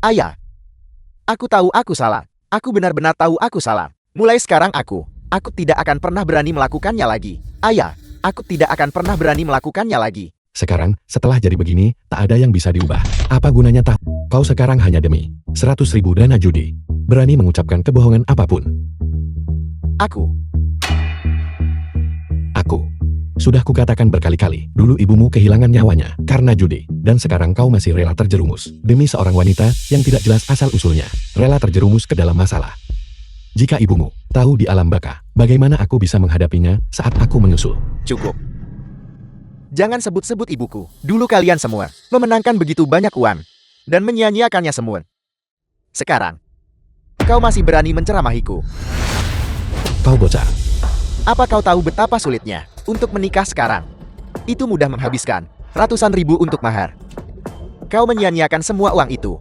Ayah, aku tahu aku salah. Aku benar-benar tahu aku salah. Mulai sekarang aku tidak akan pernah berani melakukannya lagi. Ayah, aku tidak akan pernah berani melakukannya lagi. Sekarang, setelah jadi begini, tak ada yang bisa diubah. Apa gunanya kau sekarang hanya demi 100.000 dana judi. Berani mengucapkan kebohongan apapun. Aku Sudah kukatakan berkali-kali, dulu ibumu kehilangan nyawanya karena judi. Dan sekarang kau masih rela terjerumus. Demi seorang wanita yang tidak jelas asal-usulnya. Rela terjerumus ke dalam masalah. Jika ibumu tahu di alam baka, bagaimana aku bisa menghadapinya saat aku menyusul? cukup. Jangan sebut-sebut ibuku. Dulu kalian semua memenangkan begitu banyak uang dan menyia-nyiakannya semua. Sekarang, kau masih berani menceramahiku. Kau bocah. Apa kau tahu betapa sulitnya untuk menikah sekarang? Itu mudah menghabiskan ratusan ribu untuk mahar. Kau menyia-nyiakan semua uang itu.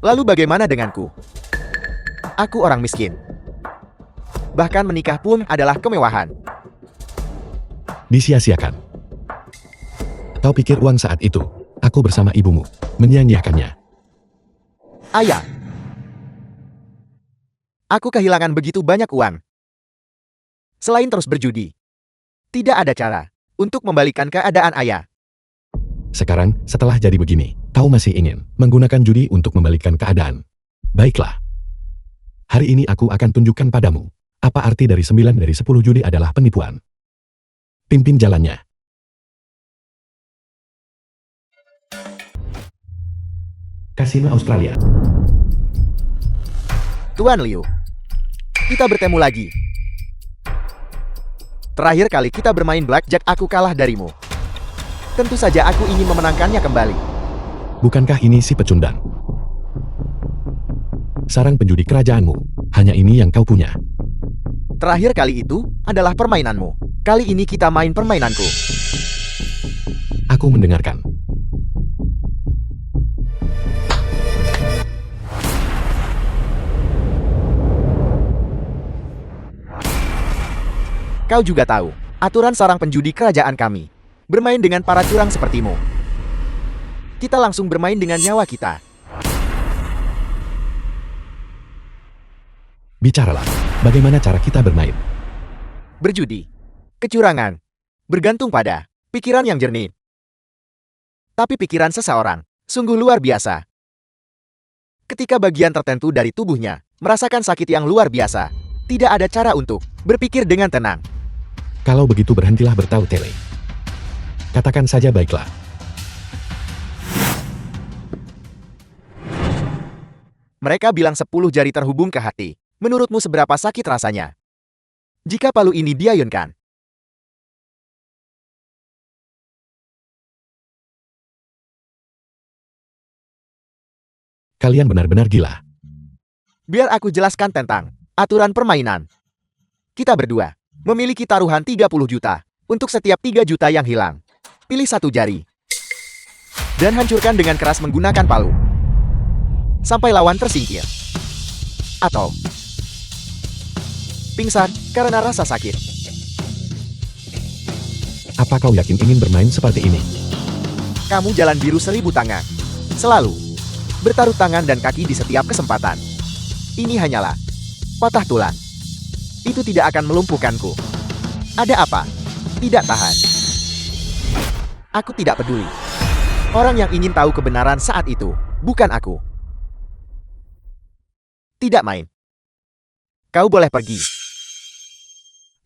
Lalu bagaimana denganku? Aku orang miskin. Bahkan menikah pun adalah kemewahan. Disia-siakan. Kau pikir uang saat itu, aku bersama ibumu, menyia-nyiakannya. Ayah, aku kehilangan begitu banyak uang. Selain terus berjudi, tidak ada cara untuk membalikan keadaan ayah. Sekarang, setelah jadi begini, kau masih ingin menggunakan judi untuk membalikkan keadaan. Baiklah. Hari ini aku akan tunjukkan padamu, apa arti dari 9 dari 10 judi adalah penipuan. Pimpin jalannya. Kasino Australia. Tuan Liu, kita bertemu lagi. Terakhir kali kita bermain blackjack aku kalah darimu. Tentu saja aku ingin memenangkannya kembali. Bukankah ini si pecundang? Sarang penjudi kerajaanmu, hanya ini yang kau punya. Terakhir kali itu adalah permainanmu. Kali ini kita main permainanku. Aku mendengarkan. Kau juga tahu aturan sarang penjudi kerajaan kami. Bermain dengan para curang sepertimu. Kita langsung bermain dengan nyawa kita. Bicaralah, bagaimana cara kita bermain? Berjudi, kecurangan, bergantung pada pikiran yang jernih. Tapi pikiran seseorang sungguh luar biasa. Ketika bagian tertentu dari tubuhnya merasakan sakit yang luar biasa, tidak ada cara untuk berpikir dengan tenang. Kalau begitu berhentilah bertahu-tele. Katakan saja baiklah. Mereka bilang 10 jari terhubung ke hati. Menurutmu seberapa sakit rasanya? Jika palu ini diayunkan. Kalian benar-benar gila. Biar aku jelaskan tentang aturan permainan. Kita berdua memiliki taruhan 30 juta untuk setiap 3 juta yang hilang. Pilih satu jari dan hancurkan dengan keras menggunakan palu sampai lawan tersingkir atau pingsan karena rasa sakit. Apa kau yakin ingin bermain seperti ini? Kamu jalan biru 1000 tangan. Selalu bertaruh tangan dan kaki di setiap kesempatan. Ini hanyalah patah tulang. Itu tidak akan melumpuhkanku. Ada apa? Tidak tahan. Aku tidak peduli. Orang yang ingin tahu kebenaran saat itu, bukan aku. Tidak main. Kau boleh pergi.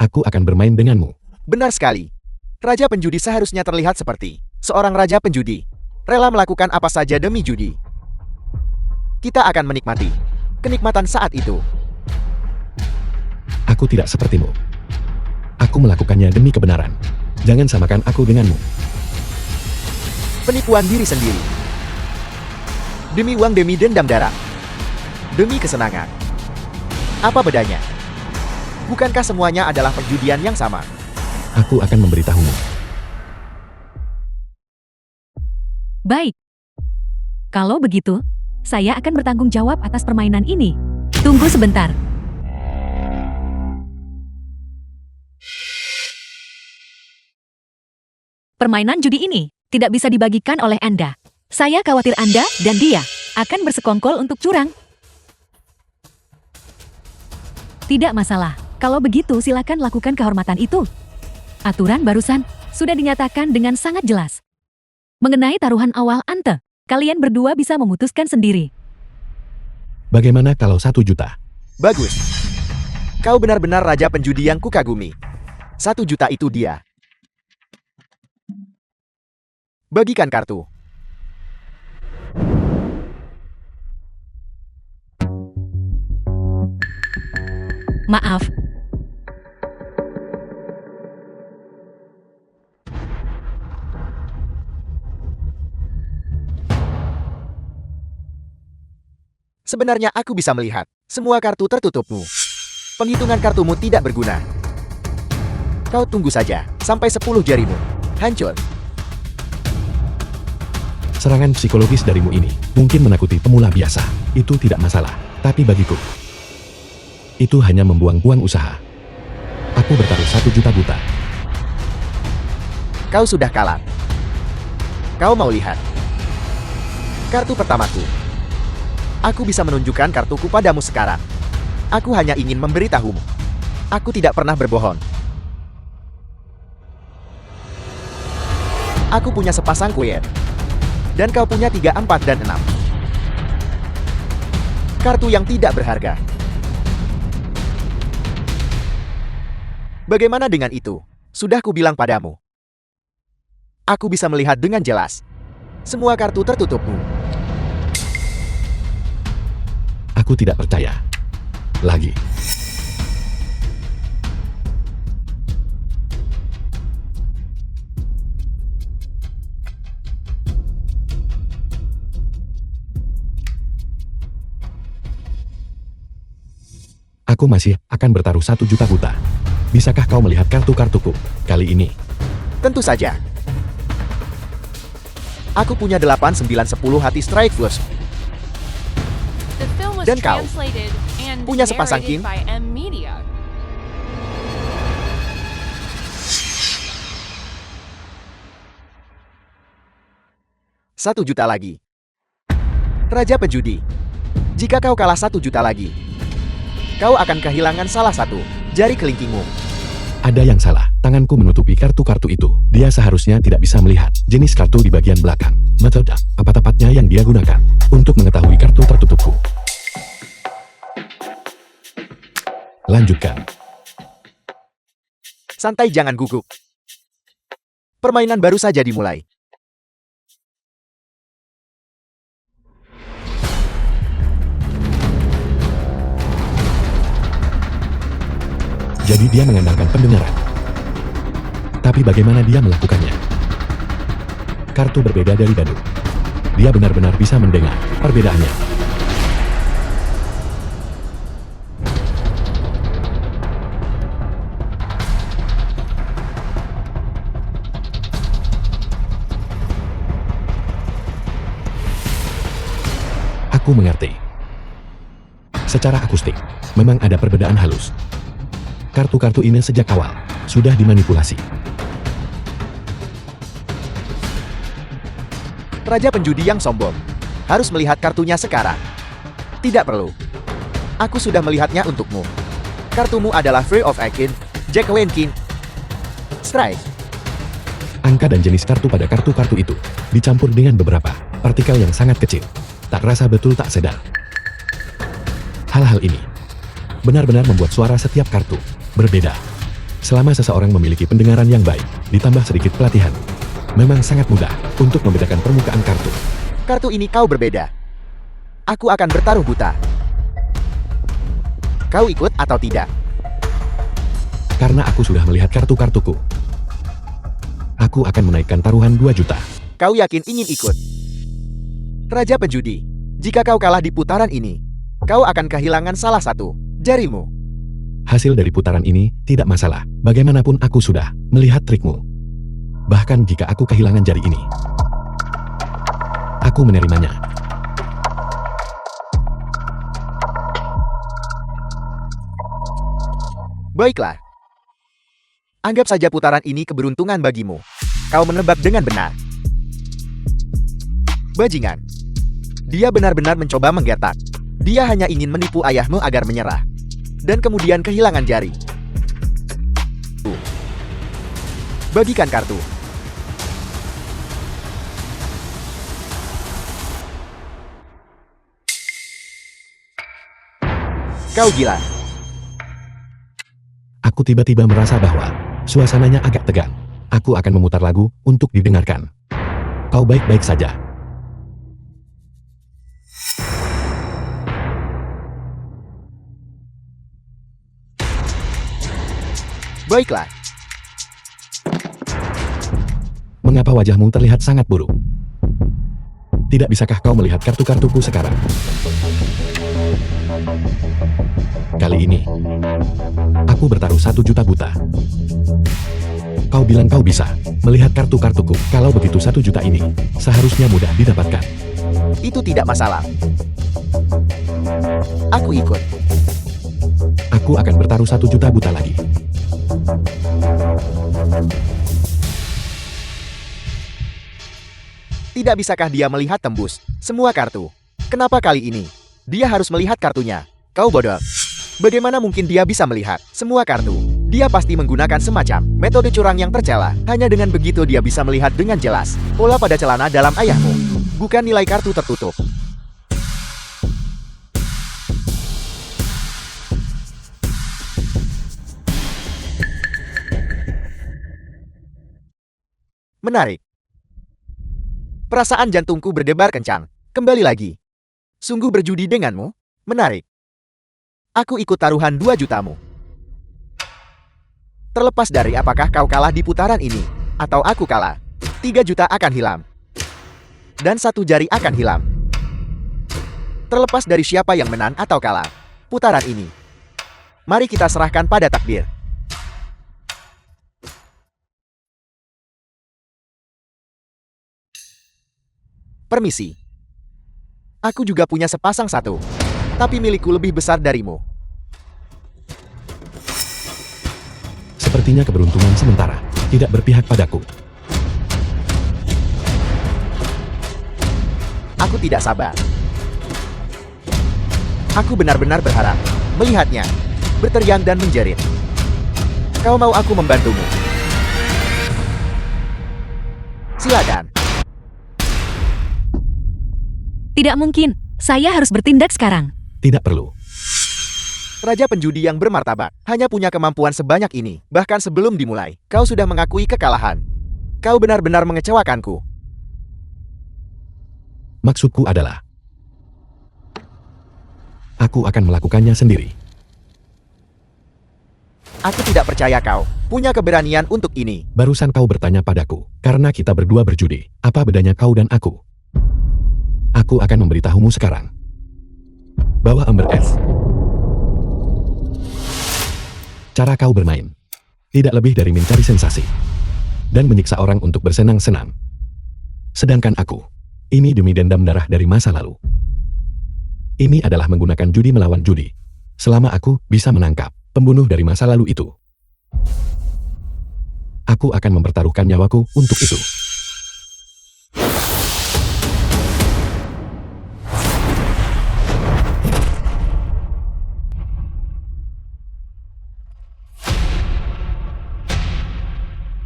Aku akan bermain denganmu. Benar sekali. Raja penjudi seharusnya terlihat seperti seorang raja penjudi. Rela melakukan apa saja demi judi. Kita akan menikmati kenikmatan saat itu. Aku tidak sepertimu. Aku melakukannya demi kebenaran. Jangan samakan aku denganmu. Penipuan diri sendiri. Demi uang, demi dendam darah. Demi kesenangan. Apa bedanya? Bukankah semuanya adalah perjudian yang sama? Aku akan memberitahumu. Baik. Kalau begitu, saya akan bertanggung jawab atas permainan ini. Tunggu sebentar. Permainan judi ini tidak bisa dibagikan oleh Anda. Saya khawatir Anda dan dia akan bersekongkol untuk curang. Tidak masalah. Kalau begitu silakan lakukan kehormatan itu. Aturan barusan sudah dinyatakan dengan sangat jelas. Mengenai taruhan awal ante, kalian berdua bisa memutuskan sendiri. Bagaimana kalau 1 juta? Bagus. Kau benar-benar raja penjudi yang kukagumi. 1 juta itu dia. Bagikan kartu. Maaf, Sebenarnya aku bisa melihat semua kartu tertutupmu. Penghitungan kartumu tidak berguna. Kau tunggu saja sampai 10 jarimu hancur. Serangan psikologis darimu ini mungkin menakuti pemula biasa. Itu tidak masalah. Tapi bagiku, itu hanya membuang-buang usaha. Aku bertaruh 1 juta buta. Kau sudah kalah. Kau mau lihat? Kartu pertamaku. Aku bisa menunjukkan kartuku padamu sekarang. Aku hanya ingin memberitahumu. Aku tidak pernah berbohong. Aku punya sepasang kuil. Dan kau punya 3, 4, dan 6. Kartu yang tidak berharga. Bagaimana dengan itu? Sudah kubilang padamu. Aku bisa melihat dengan jelas. Semua kartu tertutupmu. Aku tidak percaya. Lagi. Aku masih akan bertaruh 1 juta buta. Bisakah kau melihat kartu-kartuku kali ini? Tentu saja. Aku punya 8, 9, 10 hati strike flush. Dan kau punya sepasang king? Satu juta lagi. Raja penjudi. Jika kau kalah 1 juta lagi, kau akan kehilangan salah satu jari kelingkingmu. Ada yang salah. Tanganku menutupi kartu-kartu itu. Dia seharusnya tidak bisa melihat jenis kartu di bagian belakang. Metode apa tepatnya yang dia gunakan untuk mengetahui kartu tertutupku? Lanjutkan. Santai, jangan gugup. Permainan baru saja dimulai. Jadi dia mengandalkan pendengaran. Tapi bagaimana dia melakukannya? Kartu berbeda dari dadu. Dia benar-benar bisa mendengar perbedaannya. Aku mengerti. Secara akustik, memang ada perbedaan halus. Kartu-kartu ini sejak awal sudah dimanipulasi. Raja penjudi yang sombong harus melihat kartunya sekarang. Tidak perlu. Aku sudah melihatnya untukmu. Kartumu adalah Free of Akin, Jack Wayne King, Strike. Angka dan jenis kartu pada kartu-kartu itu dicampur dengan beberapa partikel yang sangat kecil. Tak rasa betul tak sedar. Hal-hal ini benar-benar membuat suara setiap kartu berbeda. Selama seseorang memiliki pendengaran yang baik, ditambah sedikit pelatihan, memang sangat mudah untuk membedakan permukaan kartu. Kartu ini kau berbeda. Aku akan bertaruh buta. Kau ikut atau tidak? Karena aku sudah melihat kartu-kartuku, aku akan menaikkan taruhan 2 juta. Kau yakin ingin ikut? Raja penjudi, jika kau kalah di putaran ini, kau akan kehilangan salah satu jarimu. Hasil dari putaran ini tidak masalah. Bagaimanapun aku sudah melihat trikmu. Bahkan jika aku kehilangan jari ini, aku menerimanya. Baiklah. Anggap saja putaran ini keberuntungan bagimu. Kau menebak dengan benar. Bajingan. Dia benar-benar mencoba menggertak. Dia hanya ingin menipu ayahmu agar menyerah. Dan kemudian kehilangan jari. Bagikan kartu. Kau gila. Aku tiba-tiba merasa bahwa suasananya agak tegang. Aku akan memutar lagu untuk didengarkan. Kau baik-baik saja. Baiklah. Mengapa wajahmu terlihat sangat buruk? Tidak bisakah kau melihat kartu-kartuku sekarang? Kali ini, aku bertaruh 1 juta buta. Kau bilang kau bisa melihat kartu-kartuku. Kalau begitu 1 juta ini seharusnya mudah didapatkan. Itu tidak masalah. Aku ikut. Aku akan bertaruh 1 juta buta lagi. Tidak bisakah dia melihat tembus semua kartu? Kenapa kali ini dia harus melihat kartunya? Kau bodoh. Bagaimana mungkin dia bisa melihat semua kartu? Dia pasti menggunakan semacam metode curang yang tercela. Hanya dengan begitu dia bisa melihat dengan jelas pola pada celana dalam ayahmu, bukan nilai kartu tertutup. Menarik. Perasaan jantungku berdebar kencang. Kembali lagi. Sungguh berjudi denganmu? Menarik. Aku ikut taruhan 2 jutamu. Terlepas dari apakah kau kalah di putaran ini, atau aku kalah, 3 juta akan hilang. Dan 1 jari akan hilang. Terlepas dari siapa yang menang atau kalah putaran ini, mari kita serahkan pada takdir. Permisi. Aku juga punya sepasang satu, tapi milikku lebih besar darimu. Sepertinya keberuntungan sementara tidak berpihak padaku. Aku tidak sabar. Aku benar-benar berharap melihatnya berteriak dan menjerit. Kau mau aku membantumu? Silakan. Tidak mungkin, saya harus bertindak sekarang. Tidak perlu. Raja penjudi yang bermartabat hanya punya kemampuan sebanyak ini. Bahkan sebelum dimulai, kau sudah mengakui kekalahan. Kau benar-benar mengecewakanku. Maksudku adalah, aku akan melakukannya sendiri. Aku tidak percaya kau punya keberanian untuk ini. Barusan kau bertanya padaku, karena kita berdua berjudi, apa bedanya kau dan aku? Aku akan memberitahumu sekarang. Bahwa Ember S. Cara kau bermain tidak lebih dari mencari sensasi dan menyiksa orang untuk bersenang-senang. Sedangkan aku, ini demi dendam darah dari masa lalu. Ini adalah menggunakan judi melawan judi. Selama aku bisa menangkap pembunuh dari masa lalu itu, aku akan mempertaruhkan nyawaku untuk itu.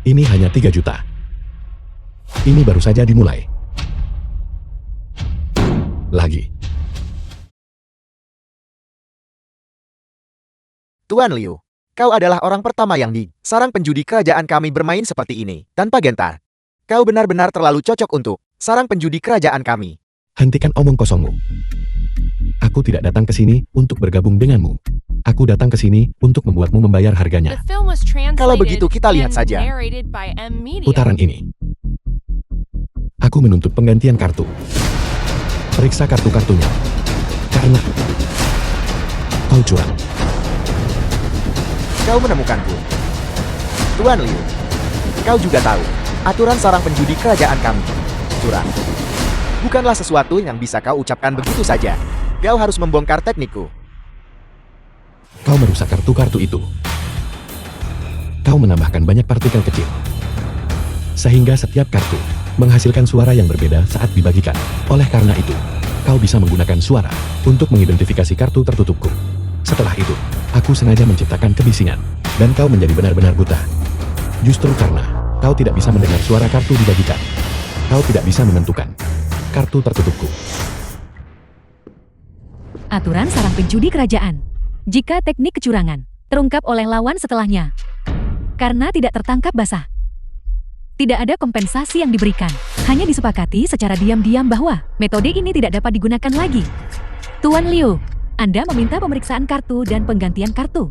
Ini hanya 3 juta. Ini baru saja dimulai. Lagi. Tuan Liu, kau adalah orang pertama yang di sarang penjudi kerajaan kami bermain seperti ini, tanpa gentar. Kau benar-benar terlalu cocok untuk sarang penjudi kerajaan kami. Hentikan omong kosongmu. Aku tidak datang ke sini untuk bergabung denganmu. Aku datang ke sini untuk membuatmu membayar harganya. Kalau begitu kita lihat saja Putaran ini. Aku menuntut penggantian kartu. Periksa kartu-kartunya. Karena kau curang. Kau menemukanku. Tuan Liu, kau juga tahu aturan sarang penjudi kerajaan kami. Curang bukanlah sesuatu yang bisa kau ucapkan begitu saja. Kau harus membongkar teknikku. Kau merusak kartu-kartu itu. Kau menambahkan banyak partikel kecil. Sehingga setiap kartu menghasilkan suara yang berbeda saat dibagikan. Oleh karena itu, kau kau bisa menggunakan suara untuk mengidentifikasi kartu tertutupku. Setelah itu, aku sengaja menciptakan kebisingan, dan kau menjadi benar-benar buta. Justru karena kau tidak bisa mendengar suara kartu dibagikan, kau tidak bisa menentukan kartu tertutupku. Aturan sarang penjudi kerajaan. Jika teknik kecurangan terungkap oleh lawan setelahnya, karena tidak tertangkap basah, tidak ada kompensasi yang diberikan. Hanya disepakati secara diam-diam bahwa metode ini tidak dapat digunakan lagi. Tuan Liu, Anda meminta pemeriksaan kartu dan penggantian kartu.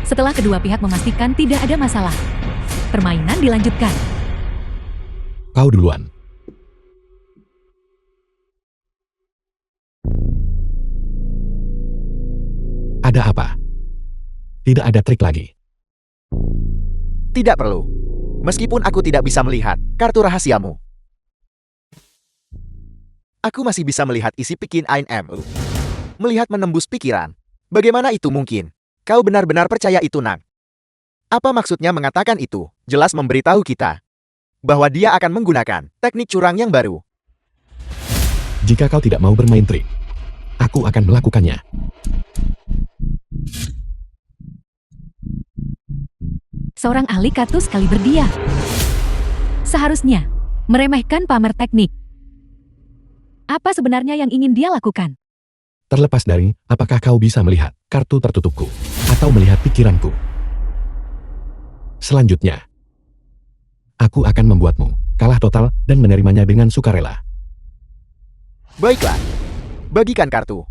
Setelah kedua pihak memastikan tidak ada masalah, permainan dilanjutkan. Kau duluan. Ada apa? Tidak ada trik lagi. Tidak perlu. Meskipun aku tidak bisa melihat kartu rahasiamu, aku masih bisa melihat isi pikiran Ainmu. Melihat menembus pikiran. Bagaimana itu mungkin? Kau benar-benar percaya itu, Nang? Apa maksudnya mengatakan itu? Jelas memberitahu kita bahwa dia akan menggunakan teknik curang yang baru. Jika kau tidak mau bermain trik, aku akan melakukannya. Seorang ahli kartu sekali berdia. Seharusnya meremehkan pamer teknik. Apa sebenarnya yang ingin dia lakukan? Terlepas dari apakah kau bisa melihat kartu tertutupku atau melihat pikiranku. Selanjutnya, aku akan membuatmu kalah total dan menerimanya dengan sukarela. Baiklah, bagikan kartu.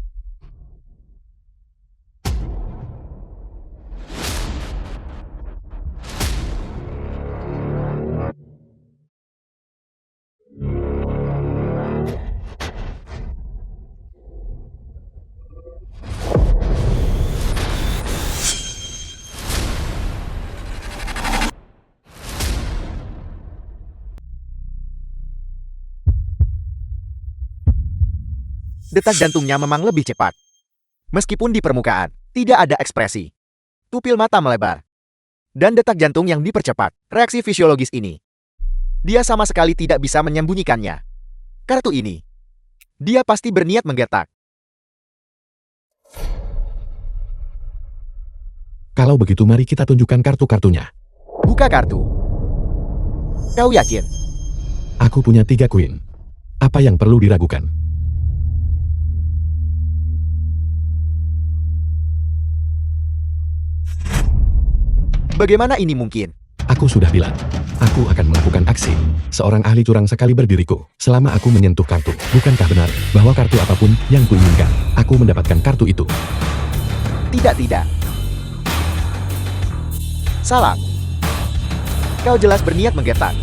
Detak jantungnya memang lebih cepat. Meskipun di permukaan, tidak ada ekspresi. Pupil mata melebar. Dan detak jantung yang dipercepat, reaksi fisiologis ini. Dia sama sekali tidak bisa menyembunyikannya. Kartu ini. Dia pasti berniat menggertak. Kalau begitu mari kita tunjukkan kartu-kartunya. Buka kartu. Kau yakin? Aku punya 3 koin. Apa yang perlu diragukan? Bagaimana ini mungkin? Aku sudah bilang, aku akan melakukan aksi. Seorang ahli curang sekali berdiriku. Selama aku menyentuh kartu, bukankah benar bahwa kartu apapun yang kuinginkan, aku mendapatkan kartu itu? Tidak. Salah. Kau jelas berniat menggertak.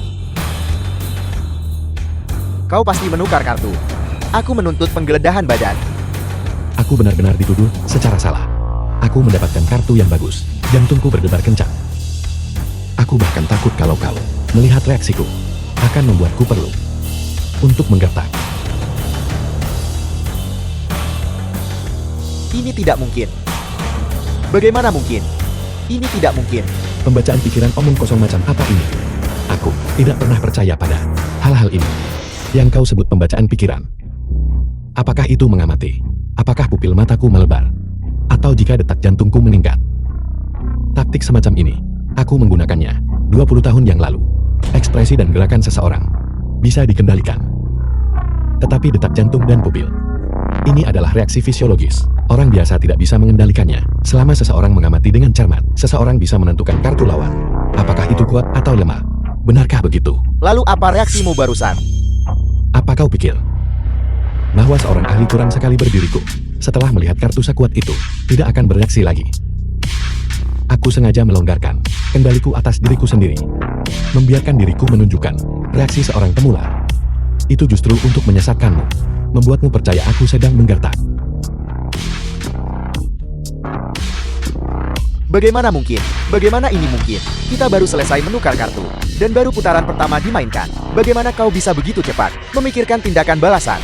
Kau pasti menukar kartu. Aku menuntut penggeledahan badan. Aku benar-benar dituduh secara salah. Aku mendapatkan kartu yang bagus. Jantungku berdebar kencang. Aku bahkan takut kalau kau melihat reaksiku akan membuatku perlu untuk menggertak. Ini tidak mungkin. Bagaimana mungkin? Ini tidak mungkin. Pembacaan pikiran omong kosong macam apa ini? Aku tidak pernah percaya pada hal-hal ini. Yang kau sebut pembacaan pikiran. Apakah itu mengamati? Apakah pupil mataku melebar? Atau jika detak jantungku meningkat? Taktik semacam ini, aku menggunakannya 20 tahun yang lalu. Ekspresi dan gerakan seseorang bisa dikendalikan. Tetapi detak jantung dan pupil, ini adalah reaksi fisiologis. Orang biasa tidak bisa mengendalikannya. Selama seseorang mengamati dengan cermat, seseorang bisa menentukan kartu lawan. Apakah itu kuat atau lemah? Benarkah begitu? Lalu apa reaksimu barusan? Apa kau pikir bahwa seorang ahli curang sekali berdiriku, setelah melihat kartu sekuat itu, tidak akan bereaksi lagi? Aku sengaja melonggarkan kendaliku atas diriku sendiri. Membiarkan diriku menunjukkan reaksi seorang pemula. Itu justru untuk menyesatkanmu, membuatmu percaya aku sedang menggertak. Bagaimana mungkin? Bagaimana ini mungkin? Kita baru selesai menukar kartu, dan baru putaran pertama dimainkan. Bagaimana kau bisa begitu cepat memikirkan tindakan balasan?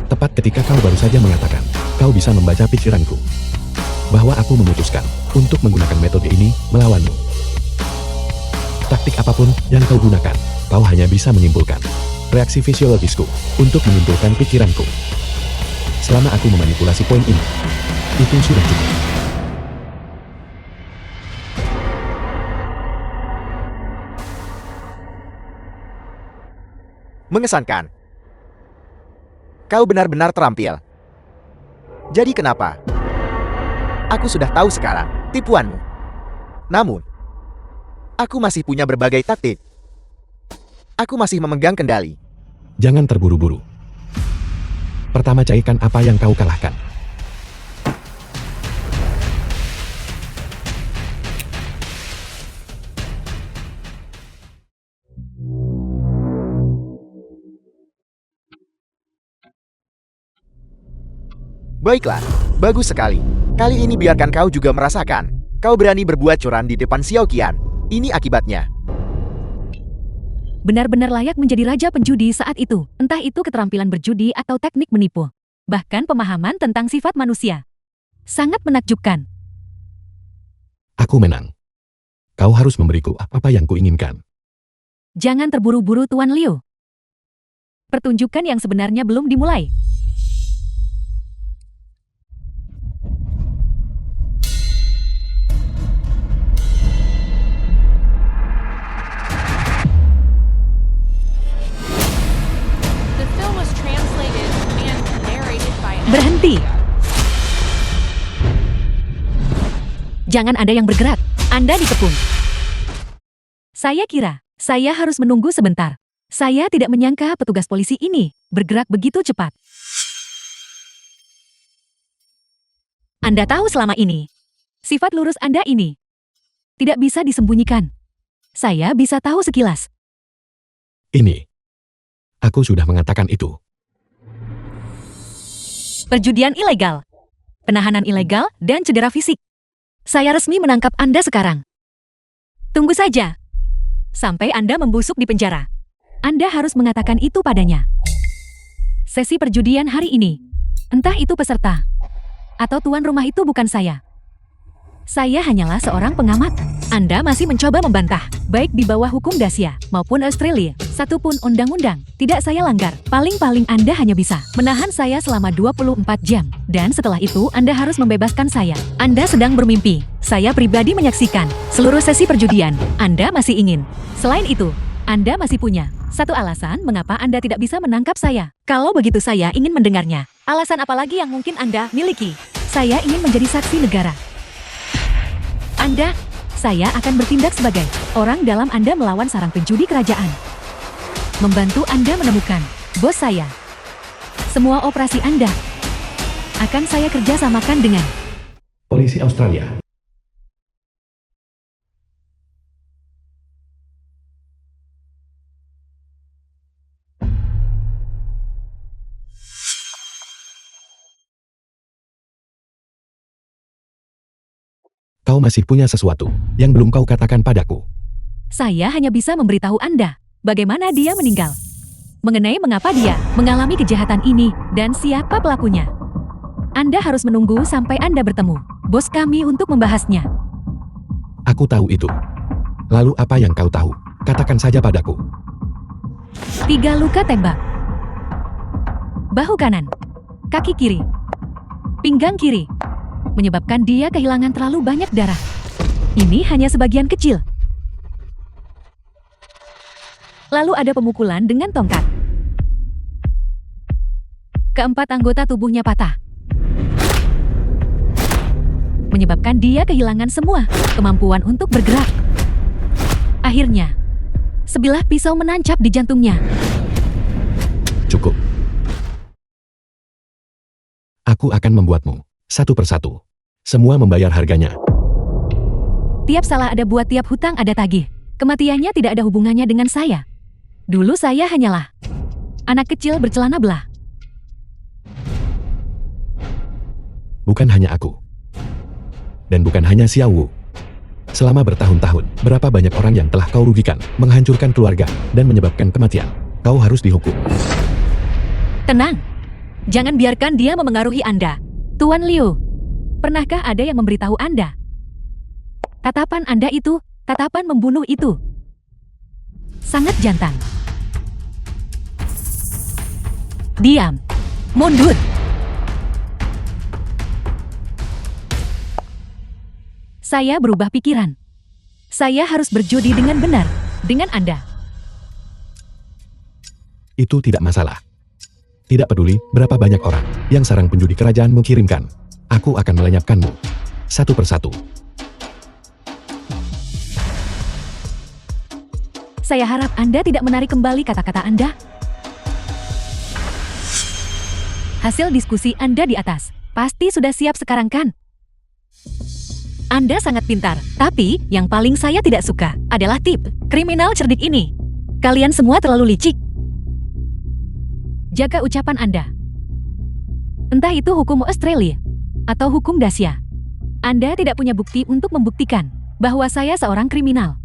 Tepat ketika kau baru saja mengatakan, kau bisa membaca pikiranku. Bahwa aku memutuskan untuk menggunakan metode ini melawanmu. Taktik apapun yang kau gunakan, kau hanya bisa menyimpulkan reaksi fisiologisku untuk menyimpulkan pikiranku. Selama aku memanipulasi poin ini, itu sudah cukup. Mengesankan. Kau benar-benar terampil. Jadi kenapa? Aku sudah tahu sekarang tipuanmu. Namun, aku masih punya berbagai taktik. Aku masih memegang kendali. Jangan terburu-buru. Pertama cairkan apa yang kau kalahkan. Baiklah, bagus sekali. Kali ini biarkan kau juga merasakan. Kau berani berbuat curang di depan Xiao Qian. Ini akibatnya. Benar-benar layak menjadi raja penjudi saat itu. Entah itu keterampilan berjudi atau teknik menipu. Bahkan pemahaman tentang sifat manusia. Sangat menakjubkan. Aku menang. Kau harus memberiku apa yang kuinginkan. Jangan terburu-buru Tuan Liu. Pertunjukan yang sebenarnya belum dimulai. Berhenti. Jangan ada yang bergerak. Anda dikepung. Saya kira, saya harus menunggu sebentar. Saya tidak menyangka petugas polisi ini bergerak begitu cepat. Anda tahu selama ini, sifat lurus Anda ini tidak bisa disembunyikan. Saya bisa tahu sekilas. Ini. Aku sudah mengatakan itu. Perjudian ilegal, penahanan ilegal, dan cedera fisik. Saya resmi menangkap Anda sekarang. Tunggu saja. Sampai Anda membusuk di penjara. Anda harus mengatakan itu padanya. Sesi perjudian hari ini, entah itu peserta, atau tuan rumah itu bukan saya. Saya hanyalah seorang pengamat. Anda masih mencoba membantah, baik di bawah hukum Dacia maupun Australia. Satupun undang-undang tidak saya langgar. Paling-paling Anda hanya bisa menahan saya selama 24 jam. Dan setelah itu Anda harus membebaskan saya. Anda sedang bermimpi. Saya pribadi menyaksikan seluruh sesi perjudian. Anda masih ingin. Selain itu, Anda masih punya satu alasan mengapa Anda tidak bisa menangkap saya. Kalau begitu saya ingin mendengarnya. Alasan apa lagi yang mungkin Anda miliki? Saya ingin menjadi saksi negara. Saya akan bertindak sebagai orang dalam Anda melawan sarang penjudi kerajaan. Membantu Anda menemukan bos saya. Semua operasi Anda akan saya kerjasamakan dengan Polisi Australia. Kau masih punya sesuatu yang belum kau katakan padaku. Saya hanya bisa memberitahu Anda bagaimana dia meninggal. Mengenai mengapa dia mengalami kejahatan ini dan siapa pelakunya. Anda harus menunggu sampai Anda bertemu bos kami untuk membahasnya. Aku tahu itu. Lalu apa yang kau tahu? Katakan saja padaku. 3 luka tembak. Bahu kanan, kaki kiri, pinggang kiri. Menyebabkan dia kehilangan terlalu banyak darah. Ini hanya sebagian kecil. Lalu ada pemukulan dengan tongkat. Keempat anggota tubuhnya patah. Menyebabkan dia kehilangan semua kemampuan untuk bergerak. Akhirnya, sebilah pisau menancap di jantungnya. Cukup. Aku akan membuatmu satu persatu. Semua membayar harganya. Tiap salah ada buat tiap hutang ada tagih. Kematiannya tidak ada hubungannya dengan saya. Dulu saya hanyalah anak kecil bercelana belah. Bukan hanya aku. Dan bukan hanya Xiao Wu. Selama bertahun-tahun, berapa banyak orang yang telah kau rugikan, menghancurkan keluarga, dan menyebabkan kematian. Kau harus dihukum. Tenang. Jangan biarkan dia memengaruhi Anda. Tuan Liu, pernahkah ada yang memberitahu Anda? Tatapan Anda itu, tatapan membunuh itu, sangat jantan. Diam. Mundur. Saya berubah pikiran. Saya harus berjudi dengan benar, dengan Anda. Itu tidak masalah. Tidak peduli berapa banyak orang yang sarang penjudi kerajaanmu kirimkan. Aku akan melenyapkanmu. Satu persatu. Saya harap Anda tidak menarik kembali kata-kata Anda. Hasil diskusi Anda di atas. Pasti sudah siap sekarang kan? Anda sangat pintar, tapi yang paling saya tidak suka adalah tip kriminal cerdik ini. Kalian semua terlalu licik. Jaga ucapan Anda. Entah itu hukum Australia atau hukum Dacia. Anda tidak punya bukti untuk membuktikan bahwa saya seorang kriminal.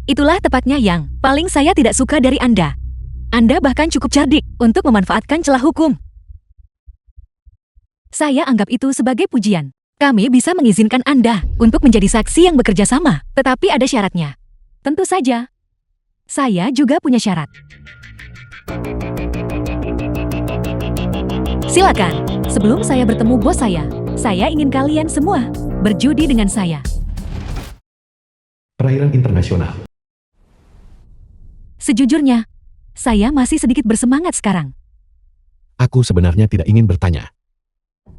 Itulah tepatnya yang paling saya tidak suka dari Anda. Anda bahkan cukup cerdik untuk memanfaatkan celah hukum. Saya anggap itu sebagai pujian. Kami bisa mengizinkan Anda untuk menjadi saksi yang bekerja sama, tetapi ada syaratnya. Tentu saja. Saya juga punya syarat. Silakan, sebelum saya bertemu bos saya ingin kalian semua berjudi dengan saya. Perairan internasional. Sejujurnya, saya masih sedikit bersemangat sekarang. Aku sebenarnya tidak ingin bertanya.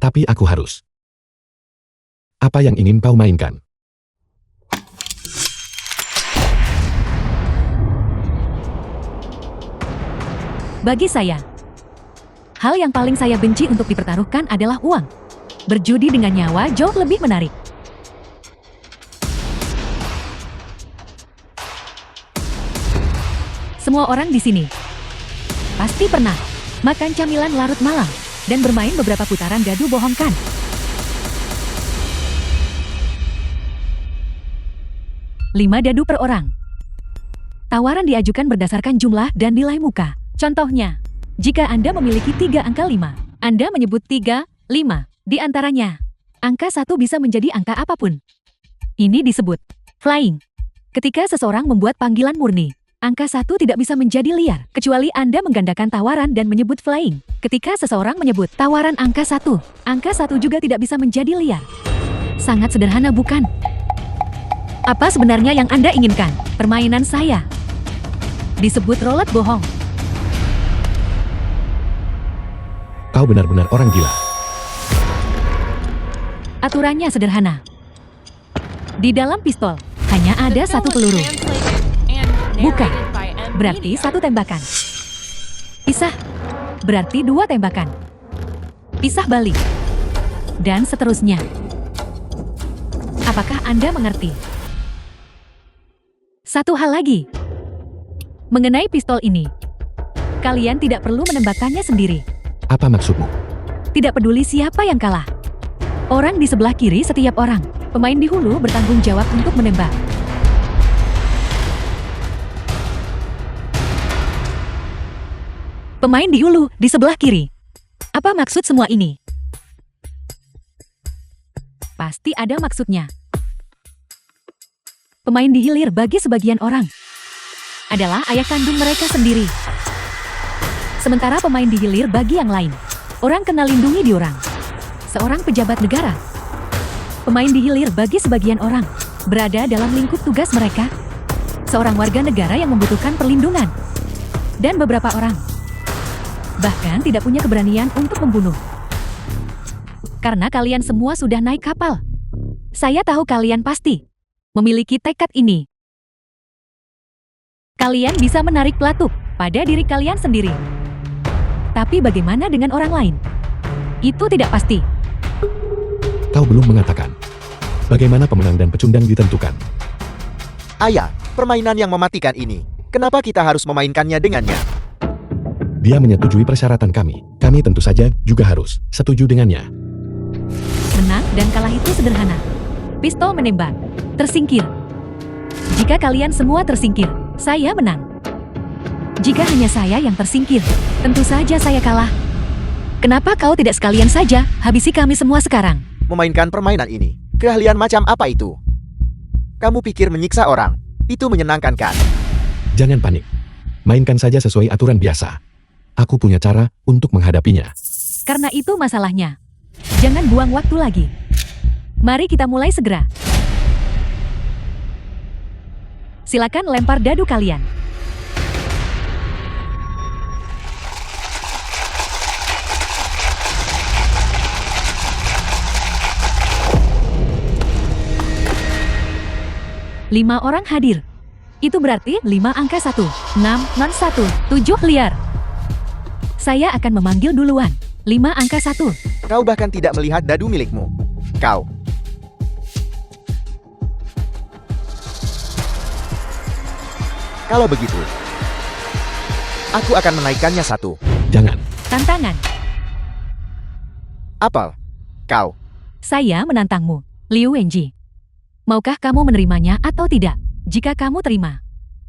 Tapi aku harus. Apa yang ingin kau mainkan? Bagi saya, hal yang paling saya benci untuk dipertaruhkan adalah uang. Berjudi dengan nyawa jauh lebih menarik. Semua orang di sini pasti pernah makan camilan larut malam dan bermain beberapa putaran dadu bohong kan? Lima dadu per orang. Tawaran diajukan berdasarkan jumlah dan nilai muka. Contohnya, jika Anda memiliki 3 angka 5, Anda menyebut 3, 5. Di antaranya, angka 1 bisa menjadi angka apapun. Ini disebut flying. Ketika seseorang membuat panggilan murni, angka 1 tidak bisa menjadi liar, kecuali Anda menggandakan tawaran dan menyebut flying. Ketika seseorang menyebut tawaran angka 1 juga tidak bisa menjadi liar. Sangat sederhana bukan? Apa sebenarnya yang Anda inginkan? Permainan saya disebut roulette bohong. Kau benar-benar orang gila. Aturannya sederhana. Di dalam pistol, hanya ada satu peluru. Buka, berarti satu tembakan. Pisah, berarti 2 tembakan. Pisah balik. Dan seterusnya. Apakah Anda mengerti? Satu hal lagi. Mengenai pistol ini, kalian tidak perlu menembakkannya sendiri. Apa maksudmu? Tidak peduli siapa yang kalah. Orang di sebelah kiri setiap orang. Pemain di hulu bertanggung jawab untuk menembak. Pemain di hulu di sebelah kiri. Apa maksud semua ini? Pasti ada maksudnya. Pemain di hilir bagi sebagian orang adalah ayah kandung mereka sendiri. Sementara pemain di hilir bagi yang lain, orang kena lindungi diorang. Seorang pejabat negara. Pemain di hilir bagi sebagian orang berada dalam lingkup tugas mereka. Seorang warga negara yang membutuhkan perlindungan. Dan beberapa orang bahkan tidak punya keberanian untuk membunuh. Karena kalian semua sudah naik kapal. Saya tahu kalian pasti memiliki tekad ini. Kalian bisa menarik pelatuk pada diri kalian sendiri. Tapi bagaimana dengan orang lain? Itu tidak pasti. Kau belum mengatakan. Bagaimana pemenang dan pecundang ditentukan? Ayah, permainan yang mematikan ini. Kenapa kita harus memainkannya dengannya? Dia menyetujui persyaratan kami. Kami tentu saja juga harus setuju dengannya. Menang dan kalah itu sederhana. Pistol menembak. Tersingkir. Jika kalian semua tersingkir, saya menang. Jika hanya saya yang tersingkir, tentu saja saya kalah. Kenapa kau tidak sekalian saja habisi kami semua sekarang? Memainkan permainan ini, keahlian macam apa itu? Kamu pikir menyiksa orang, itu menyenangkan kan? Jangan panik. Mainkan saja sesuai aturan biasa. Aku punya cara untuk menghadapinya. Karena itu masalahnya. Jangan buang waktu lagi. Mari kita mulai segera. Silakan lempar dadu kalian. Lima orang hadir. Itu berarti 5 angka 1, 6, non 1, 7 liar. Saya akan memanggil duluan. 5 angka 1. Kau bahkan tidak melihat dadu milikmu. Kau. Kalau begitu, aku akan menaikkannya 1. Jangan. Tantangan. Apel. Kau. Saya menantangmu, Liu Wenji. Maukah kamu menerimanya atau tidak? Jika kamu terima,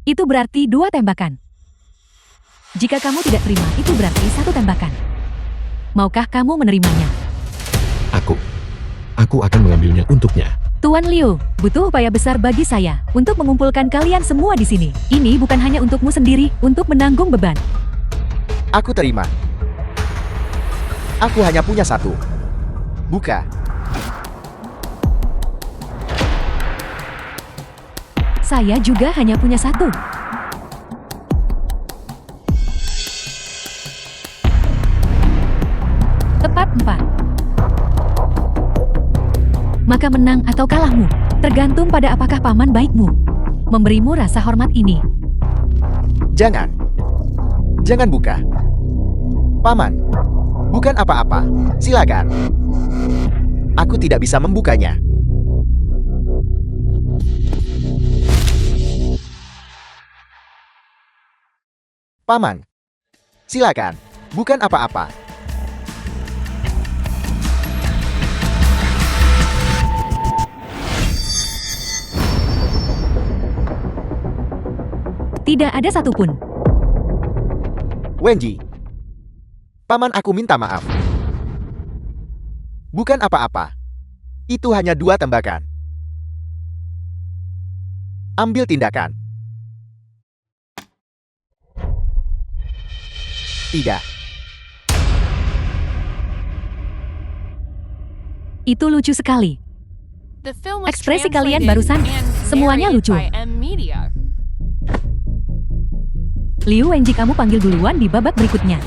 itu berarti 2 tembakan. Jika kamu tidak terima, itu berarti 1 tembakan. Maukah kamu menerimanya? Aku akan mengambilnya untuknya. Tuan Liu, butuh upaya besar bagi saya untuk mengumpulkan kalian semua di sini. Ini bukan hanya untukmu sendiri, untuk menanggung beban. Aku terima. Aku hanya punya 1. Buka. Saya juga hanya punya 1. Tepat 4. Maka menang atau kalahmu, tergantung pada apakah paman baikmu memberimu rasa hormat ini. Jangan. Jangan buka. Paman. Bukan apa-apa. Silakan. Aku tidak bisa membukanya. Paman. Silakan. Bukan apa-apa. Tidak ada satupun. Wenji. Paman, aku minta maaf. Bukan apa-apa. Itu hanya 2 tembakan. Ambil tindakan. Tidak. Itu lucu sekali. Ekspresi kalian barusan semuanya lucu. Liu Wenji, kamu panggil duluan di babak berikutnya.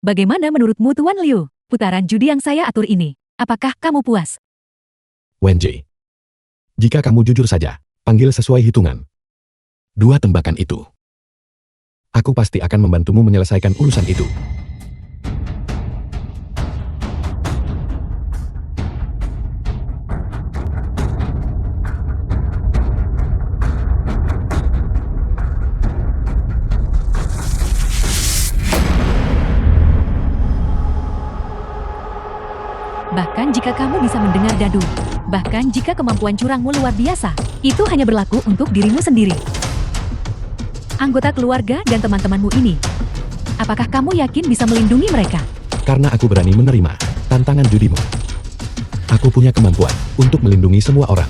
Bagaimana menurutmu Tuan Liu? Putaran judi yang saya atur ini. Apakah kamu puas? Wenji. Jika kamu jujur saja, panggil sesuai hitungan. 2 tembakan itu. Aku pasti akan membantumu menyelesaikan urusan itu. Bahkan jika kamu bisa mendengar dadu, bahkan jika kemampuan curangmu luar biasa, itu hanya berlaku untuk dirimu sendiri. Anggota keluarga dan teman-temanmu ini, apakah kamu yakin bisa melindungi mereka? Karena aku berani menerima tantangan judimu. Aku punya kemampuan untuk melindungi semua orang.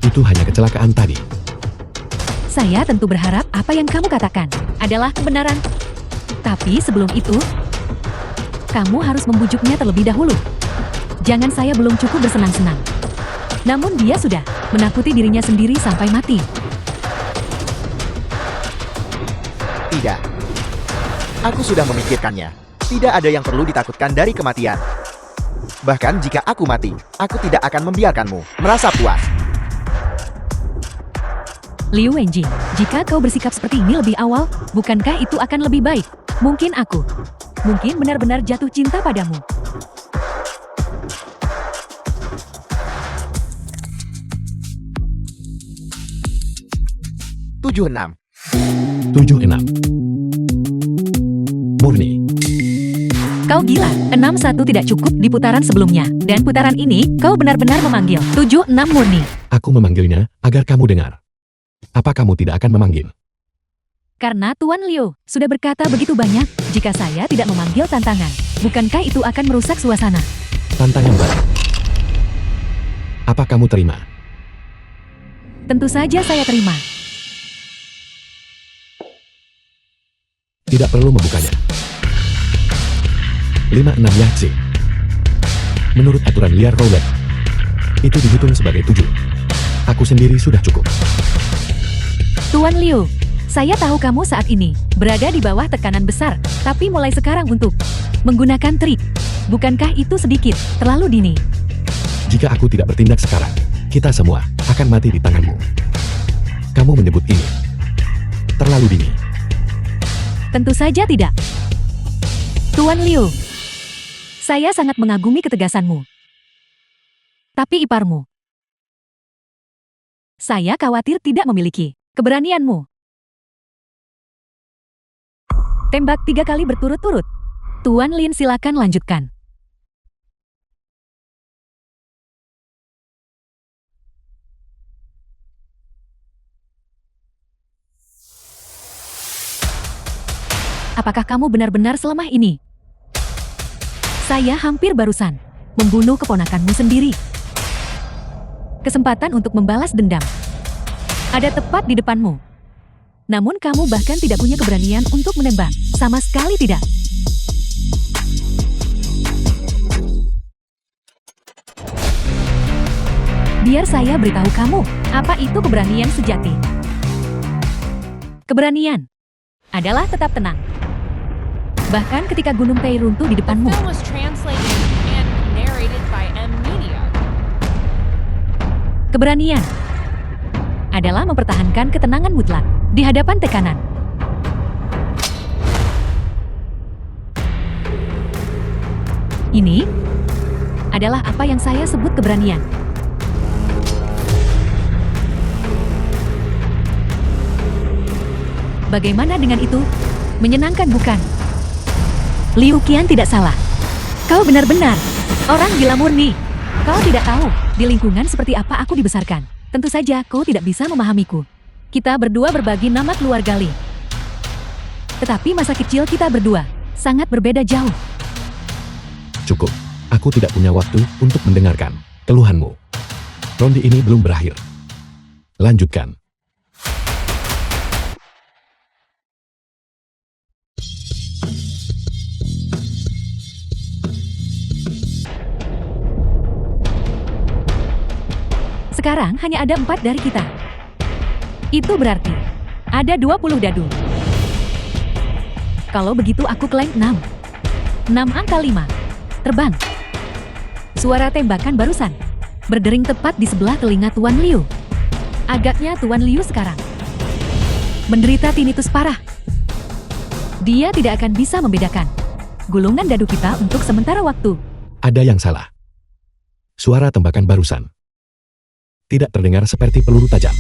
Itu hanya kecelakaan tadi. Saya tentu berharap apa yang kamu katakan adalah kebenaran. Tapi sebelum itu, kamu harus membujuknya terlebih dahulu. Jangan saya belum cukup bersenang-senang. Namun dia sudah menakuti dirinya sendiri sampai mati. Tidak. Aku sudah memikirkannya. Tidak ada yang perlu ditakutkan dari kematian. Bahkan jika aku mati, aku tidak akan membiarkanmu merasa puas. Liu Wenji, jika kau bersikap seperti ini lebih awal, bukankah itu akan lebih baik? Mungkin benar-benar jatuh cinta padamu. Tujuh enam. 7-6. Murni. Kau gila, 6-1 tidak cukup di putaran sebelumnya. Dan putaran ini, kau benar-benar memanggil 7-6 murni. Aku memanggilnya agar kamu dengar. Apa kamu tidak akan memanggil? Karena Tuan Liu sudah berkata begitu banyak, jika saya tidak memanggil tantangan, bukankah itu akan merusak suasana? Tantangan baru. Apa kamu terima? Tentu saja saya terima. Tidak perlu membukanya. 5-6 Yahtzee. Menurut aturan liar roulette, itu dihitung sebagai 7. Aku sendiri sudah cukup. Tuan Liu, saya tahu kamu saat ini berada di bawah tekanan besar, tapi mulai sekarang untuk menggunakan trik. Bukankah itu sedikit terlalu dini? Jika aku tidak bertindak sekarang, kita semua akan mati di tanganmu. Kamu menyebut ini terlalu dini. Tentu saja tidak. Tuan Liu, saya sangat mengagumi ketegasanmu. Tapi iparmu, saya khawatir tidak memiliki keberanianmu. Tembak 3 kali berturut-turut. Tuan Lin, silakan lanjutkan. Apakah kamu benar-benar selemah ini? Saya hampir barusan membunuh keponakanmu sendiri. Kesempatan untuk membalas dendam ada tepat di depanmu. Namun kamu bahkan tidak punya keberanian untuk menembak. Sama sekali tidak. Biar saya beritahu kamu, apa itu keberanian sejati. Keberanian adalah tetap tenang. Bahkan ketika Gunung Tei runtuh di depanmu. The film was translated and narrated by M Media. Keberanian adalah mempertahankan ketenangan mutlak di hadapan tekanan. Ini adalah apa yang saya sebut keberanian. Bagaimana dengan itu? Menyenangkan bukan? Liu Qian tidak salah. Kau benar-benar orang gila murni. Kau tidak tahu di lingkungan seperti apa aku dibesarkan. Tentu saja kau tidak bisa memahamiku. Kita berdua berbagi nama keluarga Li. Tetapi masa kecil kita berdua sangat berbeda jauh. Cukup. Aku tidak punya waktu untuk mendengarkan keluhanmu. Ronde ini belum berakhir. Lanjutkan. Sekarang hanya ada 4 dari kita. Itu berarti ada 20 dadu. Kalau begitu aku klaim 6. 6 angka 5. Terbang. Suara tembakan barusan berdering tepat di sebelah telinga Tuan Liu. Agaknya Tuan Liu sekarang menderita tinnitus parah. Dia tidak akan bisa membedakan gulungan dadu kita untuk sementara waktu. Ada yang salah. Suara tembakan barusan tidak terdengar seperti peluru tajam.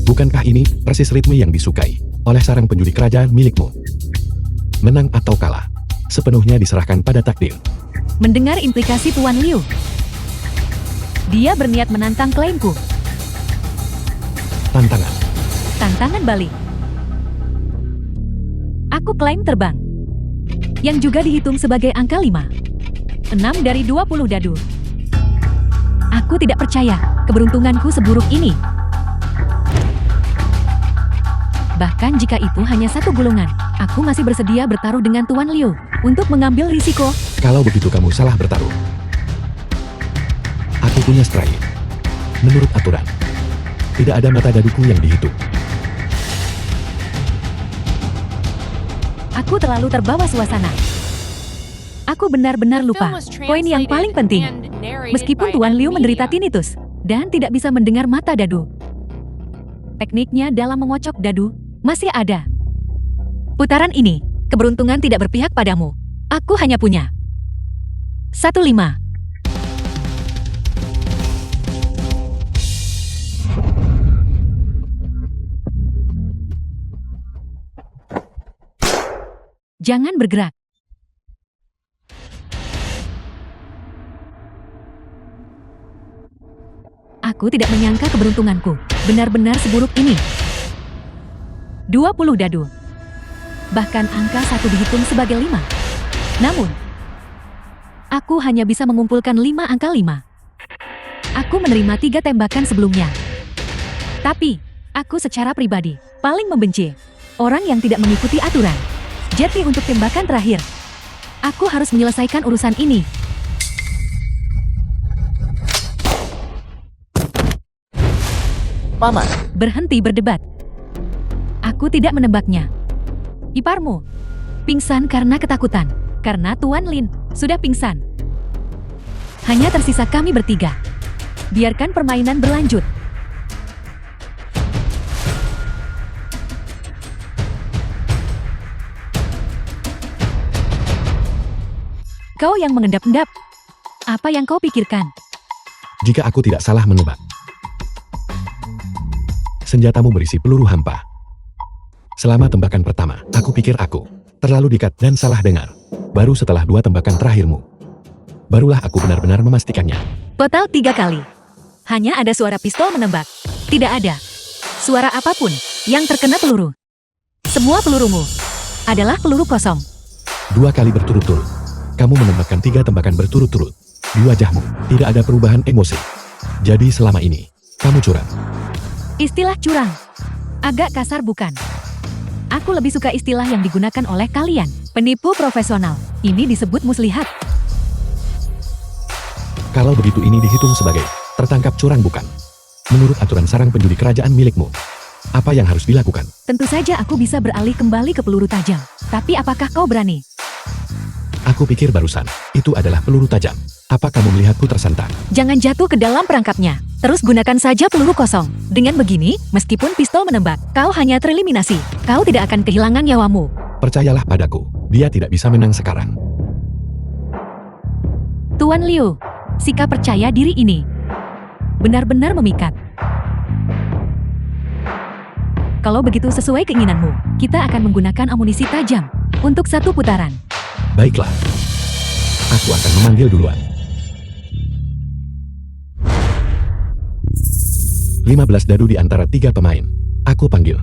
Bukankah ini persis ritme yang disukai oleh sarang penjudi kerajaan milikmu? Menang atau kalah, sepenuhnya diserahkan pada takdir. Mendengar implikasi Tuan Liu, dia berniat menantang klaimku. Tantangan. Tantangan balik. Aku klaim terbang, yang juga dihitung sebagai angka 5. 6 dari 20 dadu. Aku tidak percaya keberuntunganku seburuk ini. Bahkan jika itu hanya 1 gulungan, aku masih bersedia bertaruh dengan Tuan Liu untuk mengambil risiko. Kalau begitu kamu salah bertaruh. Aku punya strike. Menurut aturan, tidak ada mata daduku yang dihitung. Aku terlalu terbawa suasana. Aku benar-benar lupa poin yang paling penting. Meskipun Tuan Liu menderita tinnitus dan tidak bisa mendengar mata dadu, tekniknya dalam mengocok dadu masih ada. Putaran ini, keberuntungan tidak berpihak padamu. Aku hanya punya 1-5. Jangan bergerak. Aku tidak menyangka keberuntunganku benar-benar seburuk ini. 20 dadu. Bahkan angka 1 dihitung sebagai 5. Namun, aku hanya bisa mengumpulkan 5 angka 5. Aku menerima 3 tembakan sebelumnya. Tapi, aku secara pribadi paling membenci orang yang tidak mengikuti aturan. Jadi untuk tembakan terakhir, aku harus menyelesaikan urusan ini. Paman, Berhenti berdebat. Aku tidak menembaknya. Iparmu pingsan karena ketakutan. Karena Tuan Lin sudah pingsan. Hanya tersisa kami bertiga. Biarkan permainan berlanjut. Kau yang mengendap-endap. Apa yang kau pikirkan? Jika aku tidak salah menebak, senjatamu berisi peluru hampa. Selama tembakan pertama, aku pikir aku terlalu dekat dan salah dengar. Baru setelah 2 tembakan terakhirmu, barulah aku benar-benar memastikannya. Total 3 kali. Hanya ada suara pistol menembak. Tidak ada suara apapun yang terkena peluru. Semua pelurumu adalah peluru kosong. 2 kali berturut-turut, kamu menembakkan 3 tembakan berturut-turut. Di wajahmu tidak ada perubahan emosi. Jadi selama ini, kamu curang. Istilah curang agak kasar bukan? Aku lebih suka istilah yang digunakan oleh kalian. Penipu profesional. Ini disebut muslihat. Kalau begitu ini dihitung sebagai tertangkap curang bukan? Menurut aturan sarang penjudi kerajaan milikmu, apa yang harus dilakukan? Tentu saja aku bisa beralih kembali ke peluru tajam. Tapi apakah kau berani? Aku pikir barusan, itu adalah peluru tajam. Apa kamu melihatku tersantak? Jangan jatuh ke dalam perangkapnya. Terus gunakan saja peluru kosong. Dengan begini, meskipun pistol menembak, kau hanya tereliminasi. Kau tidak akan kehilangan nyawamu. Percayalah padaku, dia tidak bisa menang sekarang. Tuan Liu, sikap percaya diri ini benar-benar memikat. Kalau begitu sesuai keinginanmu, kita akan menggunakan amunisi tajam untuk 1 putaran. Baiklah, aku akan memanggil duluan. 15 dadu di antara 3 pemain. Aku panggil.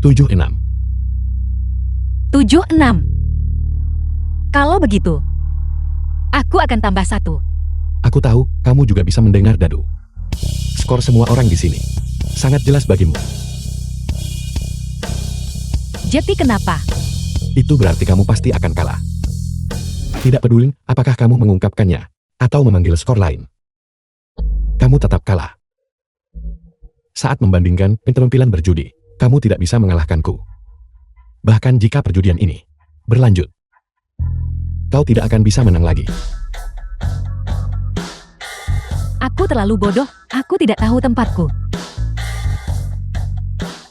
7-6. 7-6. Kalau begitu, aku akan tambah 1. Aku tahu, kamu juga bisa mendengar dadu. Skor semua orang di sini sangat jelas bagimu. Jadi kenapa? Itu berarti kamu pasti akan kalah. Tidak peduli apakah kamu mengungkapkannya atau memanggil skor lain. Kamu tetap kalah. Saat membandingkan keterampilan berjudi, kamu tidak bisa mengalahkanku. Bahkan jika perjudian ini berlanjut, kau tidak akan bisa menang lagi. Aku terlalu bodoh, aku tidak tahu tempatku.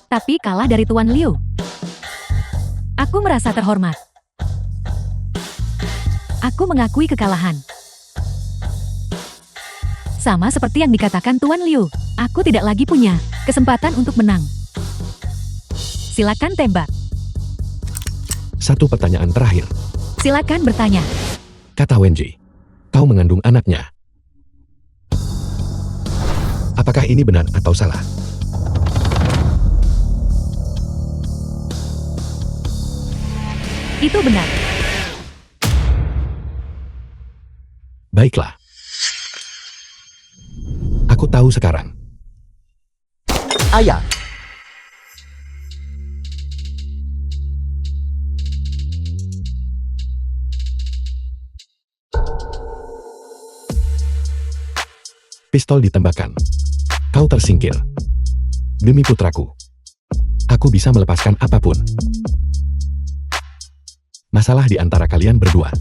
Tapi kalah dari Tuan Liu. Aku merasa terhormat. Aku mengakui kekalahan. Sama seperti yang dikatakan Tuan Liu, aku tidak lagi punya kesempatan untuk menang. Silakan tembak. 1 pertanyaan terakhir. Silakan bertanya. Kata Wenji, kau mengandung anaknya. Apakah ini benar atau salah? Itu benar. Baiklah. Aku tahu sekarang. ayah. Pistol ditembakkan. Kau tersingkir. Demi putraku, aku bisa melepaskan apapun. Masalah di antara kalian berdua,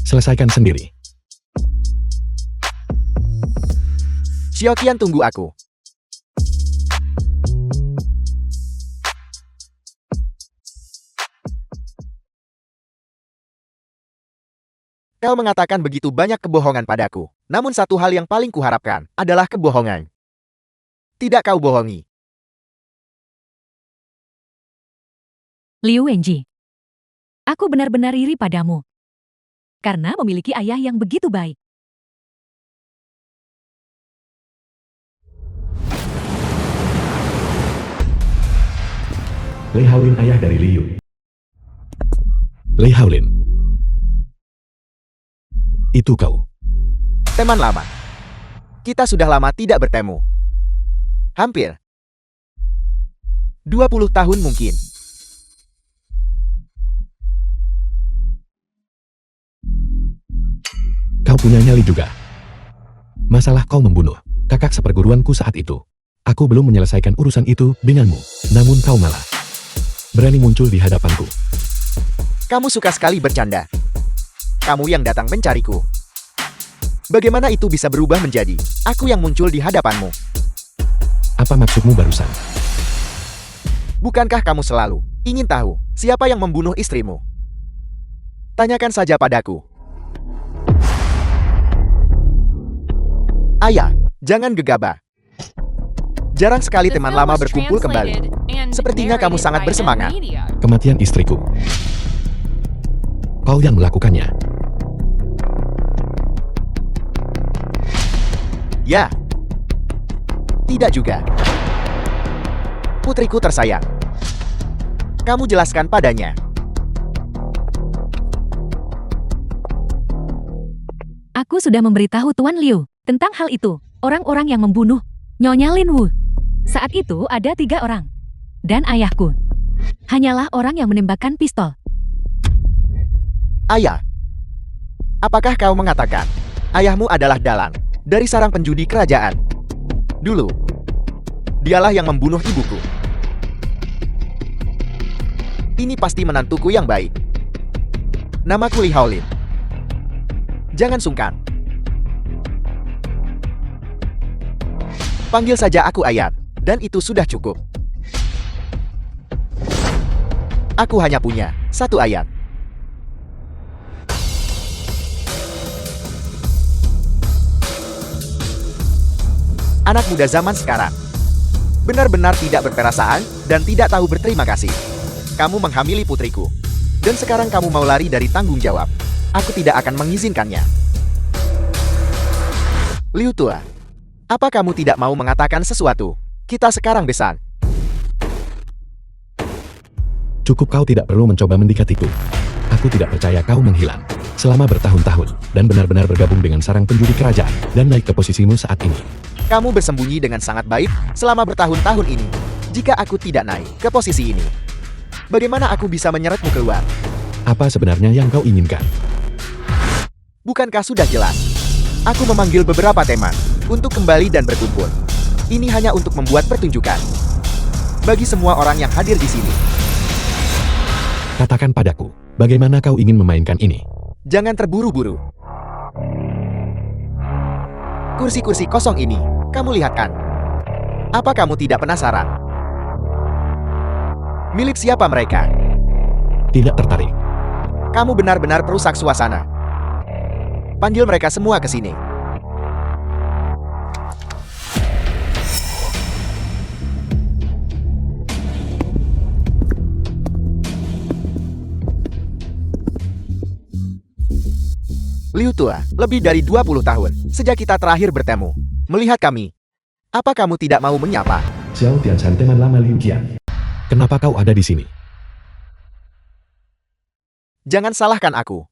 selesaikan sendiri. Xiaoqian, tunggu aku. Kau mengatakan begitu banyak kebohongan padaku. Namun satu hal yang paling kuharapkan adalah kebohongan. Tidak kau bohongi. Liu Wenji, aku benar-benar iri padamu. Karena memiliki ayah yang begitu baik. Lei Haolin, ayah dari Liu. Lei Haolin. Itu kau. Teman lama. Kita sudah lama tidak bertemu. Hampir 20 tahun mungkin. Kau punya nyali juga. Masalah kau membunuh kakak seperguruanku saat itu. Aku belum menyelesaikan urusan itu denganmu, namun kau malah berani muncul di hadapanku. Kamu suka sekali bercanda. Kamu yang datang mencariku. Bagaimana itu bisa berubah menjadi aku yang muncul di hadapanmu? Apa maksudmu barusan? Bukankah kamu selalu ingin tahu siapa yang membunuh istrimu? Tanyakan saja padaku. Ayah, jangan gegabah. Jarang sekali The teman film lama was berkumpul kembali. translated and Sepertinya kamu narrated sangat by bersemangat. M-Media. Kematian istriku. Kau yang melakukannya. Ya. Tidak juga. Putriku tersayang. Kamu jelaskan padanya. Aku sudah memberitahu Tuan Liu tentang hal itu. Orang-orang yang membunuh Nyonya Lin Wu. Saat itu ada 3 orang. Dan ayahku hanyalah orang yang menembakkan pistol. Ayah. Apakah kau mengatakan ayahmu adalah dalang dari sarang penjudi kerajaan? Dulu, dialah yang membunuh ibuku. Ini pasti menantuku yang baik. Namaku Li Haolin. Jangan sungkan. Panggil saja aku ayat, dan itu sudah cukup. Aku hanya punya 1 ayat. Anak muda zaman sekarang benar-benar tidak berperasaan dan tidak tahu berterima kasih. Kamu menghamili putriku, dan sekarang kamu mau lari dari tanggung jawab. Aku tidak akan mengizinkannya. Liu Tua, apa kamu tidak mau mengatakan sesuatu? Kita sekarang besan. Cukup, kau tidak perlu mencoba mendekatiku. Aku tidak percaya kau menghilang selama bertahun-tahun dan benar-benar bergabung dengan sarang penjudi kerajaan dan naik ke posisimu saat ini. Kamu bersembunyi dengan sangat baik selama bertahun-tahun ini. Jika aku tidak naik ke posisi ini, bagaimana aku bisa menyeretmu keluar? Apa sebenarnya yang kau inginkan? Bukankah sudah jelas? Aku memanggil beberapa teman untuk kembali dan berkumpul. Ini hanya untuk membuat pertunjukan bagi semua orang yang hadir di sini. Katakan padaku, bagaimana kau ingin memainkan ini? Jangan terburu-buru. Kursi-kursi kosong ini, kamu lihat kan? Apa kamu tidak penasaran? Milik siapa mereka? Tidak tertarik. Kamu benar-benar perusak suasana. Panggil mereka semua ke sini. Liu Tua, lebih dari 20 tahun sejak kita terakhir bertemu. Melihat kami, apa kamu tidak mau menyapa? Xiao Tianshan, teman lama Liu Qian. Kenapa kau ada di sini? Jangan salahkan aku.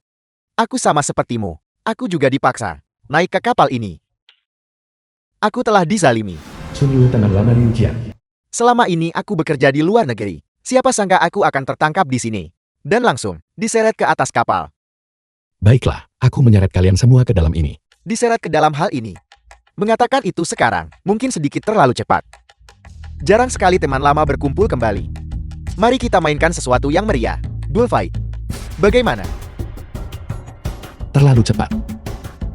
Aku sama sepertimu. Aku juga dipaksa naik ke kapal ini. Aku telah dizalimi. Sun Yu, teman lama Liu Qian. Selama ini aku bekerja di luar negeri. Siapa sangka aku akan tertangkap di sini dan langsung diseret ke atas kapal. Baiklah, aku menyeret kalian semua ke dalam ini. Diseret ke dalam hal ini. Mengatakan itu sekarang mungkin sedikit terlalu cepat. Jarang sekali teman lama berkumpul kembali. Mari kita mainkan sesuatu yang meriah. Duel fight. Bagaimana? Terlalu cepat.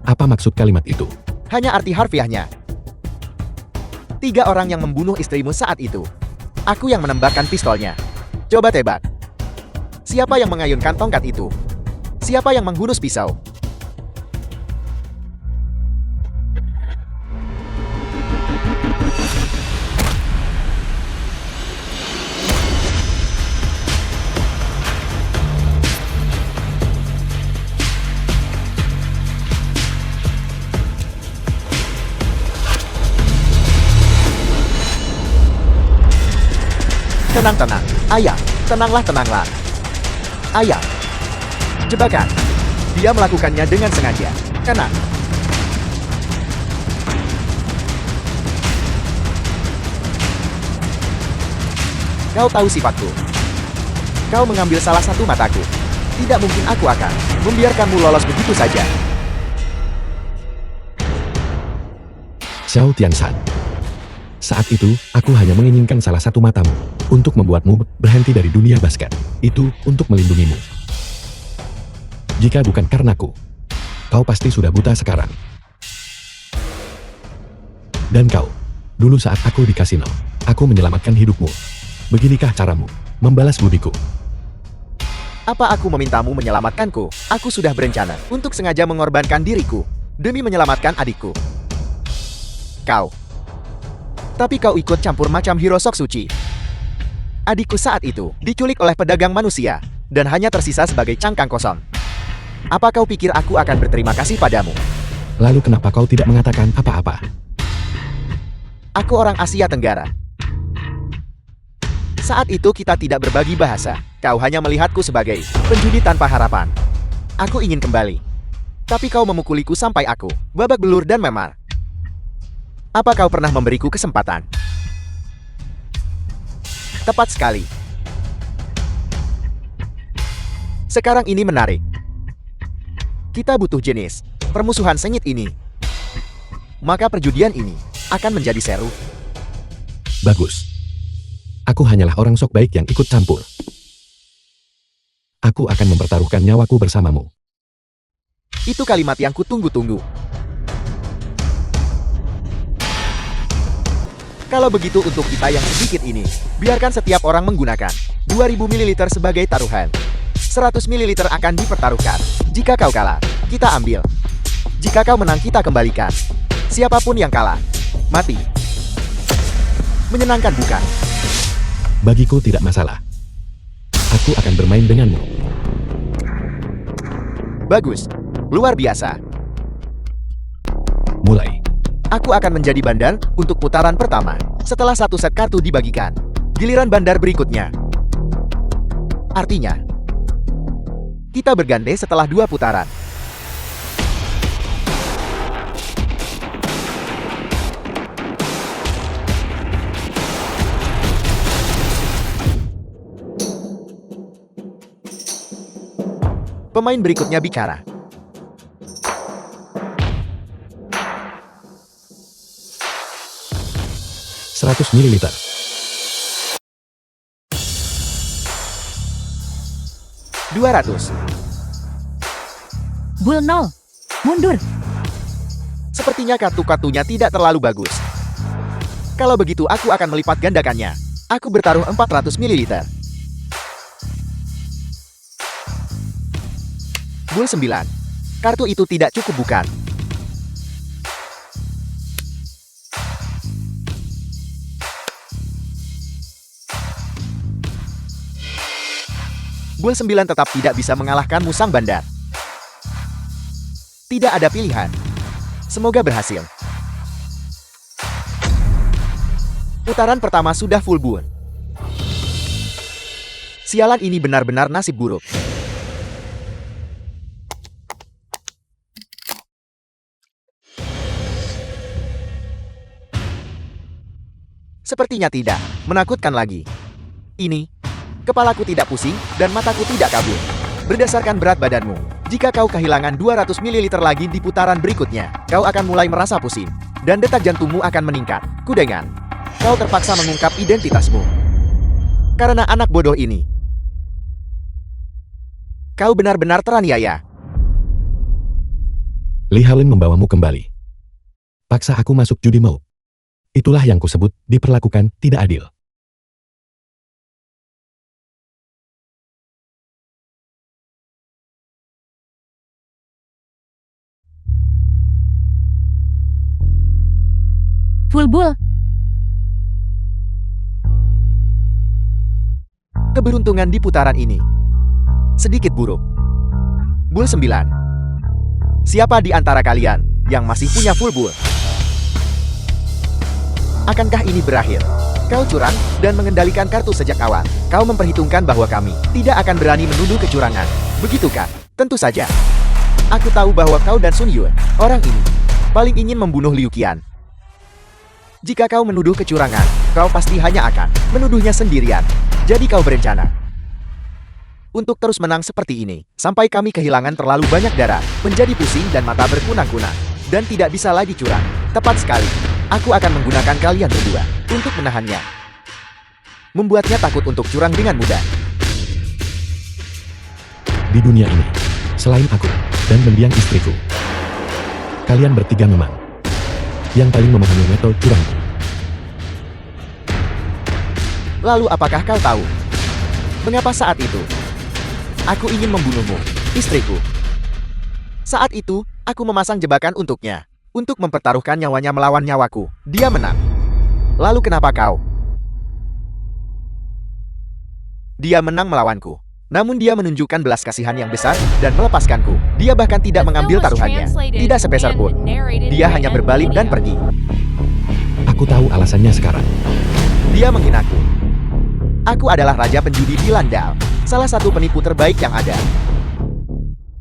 Apa maksud kalimat itu? Hanya arti harfiahnya. 3 orang yang membunuh istrimu saat itu. Aku yang menembakkan pistolnya. Coba tebak. Siapa yang mengayunkan tongkat itu? Siapa yang menghunus pisau? Tenang-tenang, ayah. Tenanglah. Ayah. Jebakan. Dia melakukannya dengan sengaja. Tenang. Kau tahu sifatku. Kau mengambil salah satu mataku. Tidak mungkin aku akan membiarkanmu lolos begitu saja. Xiao Tianshan. Saat itu, aku hanya menginginkan salah satu matamu, untuk membuatmu berhenti dari dunia basket. Itu, untuk melindungimu. Jika bukan karenaku, kau pasti sudah buta sekarang. Dan kau, dulu saat aku di kasino, aku menyelamatkan hidupmu. Beginikah caramu, membalas budiku? Apa aku memintamu menyelamatkanku? Aku sudah berencana untuk sengaja mengorbankan diriku demi menyelamatkan adikku. Tapi kau ikut campur macam hero sok suci. Adikku saat itu diculik oleh pedagang manusia dan hanya tersisa sebagai cangkang kosong. Apa kau pikir aku akan berterima kasih padamu? Lalu kenapa kau tidak mengatakan apa-apa? Aku orang Asia Tenggara. Saat itu kita tidak berbagi bahasa. Kau hanya melihatku sebagai penjudi tanpa harapan. Aku ingin kembali. Tapi kau memukuliku sampai aku babak belur dan memar. Apa kau pernah memberiku kesempatan? Tepat sekali. Sekarang ini menarik. Kita butuh jenis permusuhan sengit ini. Maka perjudian ini akan menjadi seru. Bagus. Aku hanyalah orang sok baik yang ikut campur. Aku akan mempertaruhkan nyawaku bersamamu. Itu kalimat yang kutunggu-tunggu. Kalau begitu untuk kita yang sedikit ini, biarkan setiap orang menggunakan 2000 ml sebagai taruhan. 100 ml akan dipertaruhkan. Jika kau kalah, kita ambil. Jika kau menang, kita kembalikan. Siapapun yang kalah, mati. Menyenangkan bukan? Bagiku tidak masalah. Aku akan bermain denganmu. Bagus. Luar biasa. Mulai. Aku akan menjadi bandar untuk putaran pertama. Setelah satu set kartu dibagikan, giliran bandar berikutnya. Artinya, kita bergande setelah 2 putaran. Pemain berikutnya bicara. Seratus mililiter. 200. Bull 0. Mundur. Sepertinya kartu-kartunya tidak terlalu bagus. Kalau begitu aku akan melipat gandakannya. Aku bertaruh 400 ml. Bull 9. Kartu itu tidak cukup bukan? Bull 9 tetap tidak bisa mengalahkan musang bandar. Tidak ada pilihan. Semoga berhasil. Putaran pertama sudah full bull. Sialan, ini benar-benar nasib buruk. Sepertinya tidak. Menakutkan lagi. Ini. Kepalaku tidak pusing, dan mataku tidak kabur. Berdasarkan berat badanmu, jika kau kehilangan 200 ml lagi di putaran berikutnya, kau akan mulai merasa pusing, dan detak jantungmu akan meningkat. Kudengar, kau terpaksa mengungkap identitasmu. Karena anak bodoh ini. Kau benar-benar teraniaya. Li Hao-lin membawamu kembali. Paksa aku masuk judi mau. Itulah yang kusebut diperlakukan tidak adil. Full bull. Keberuntungan di putaran ini sedikit buruk. Bull 9. Siapa di antara kalian yang masih punya full bull? Akankah ini berakhir? Kau curang dan mengendalikan kartu sejak awal. Kau memperhitungkan bahwa kami tidak akan berani menuduh kecurangan. Begitu kan? Tentu saja. Aku tahu bahwa kau dan Sun Yue, orang ini, paling ingin membunuh Liu Qian. Jika kau menuduh kecurangan, kau pasti hanya akan menuduhnya sendirian. Jadi kau berencana untuk terus menang seperti ini, sampai kami kehilangan terlalu banyak darah, menjadi pusing dan mata berkunang-kunang, dan tidak bisa lagi curang. Tepat sekali. Aku akan menggunakan kalian berdua untuk menahannya. Membuatnya takut untuk curang dengan mudah. Di dunia ini, selain aku dan mendiang istriku, kalian bertiga memang yang paling memahami metode curangku. Lalu apakah kau tahu mengapa saat itu aku ingin membunuhmu, istriku? Saat itu, aku memasang jebakan untuknya, untuk mempertaruhkan nyawanya melawan nyawaku. Dia menang. Lalu kenapa kau? Dia menang melawanku. Namun dia menunjukkan belas kasihan yang besar dan melepaskanku. Dia bahkan tidak mengambil taruhannya. Tidak sepeser pun. Dia hanya berbalik dan pergi. Aku tahu alasannya sekarang. Dia menghinaku. Aku adalah raja penjudi di Landau, salah satu penipu terbaik yang ada.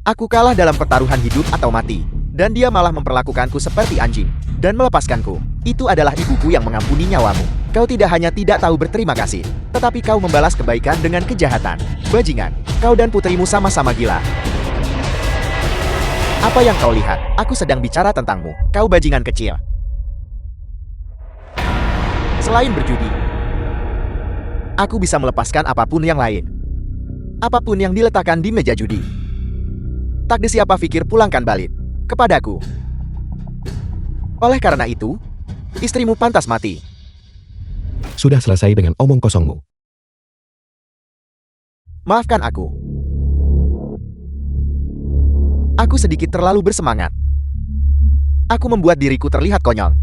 Aku kalah dalam pertaruhan hidup atau mati, dan dia malah memperlakukanku seperti anjing, dan melepaskanku. Itu adalah ibuku yang mengampuni nyawamu. Kau tidak hanya tidak tahu berterima kasih, tetapi kau membalas kebaikan dengan kejahatan. Bajingan, kau dan putrimu sama-sama gila. Apa yang kau lihat? Aku sedang bicara tentangmu, kau bajingan kecil. Selain berjudi, aku bisa melepaskan apapun yang lain. Apapun yang diletakkan di meja judi. Tak ada siapa pikir pulangkan balik kepadaku. Oleh karena itu, istrimu pantas mati. Sudah selesai dengan omong kosongmu. Maafkan aku. Aku sedikit terlalu bersemangat. Aku membuat diriku terlihat konyol.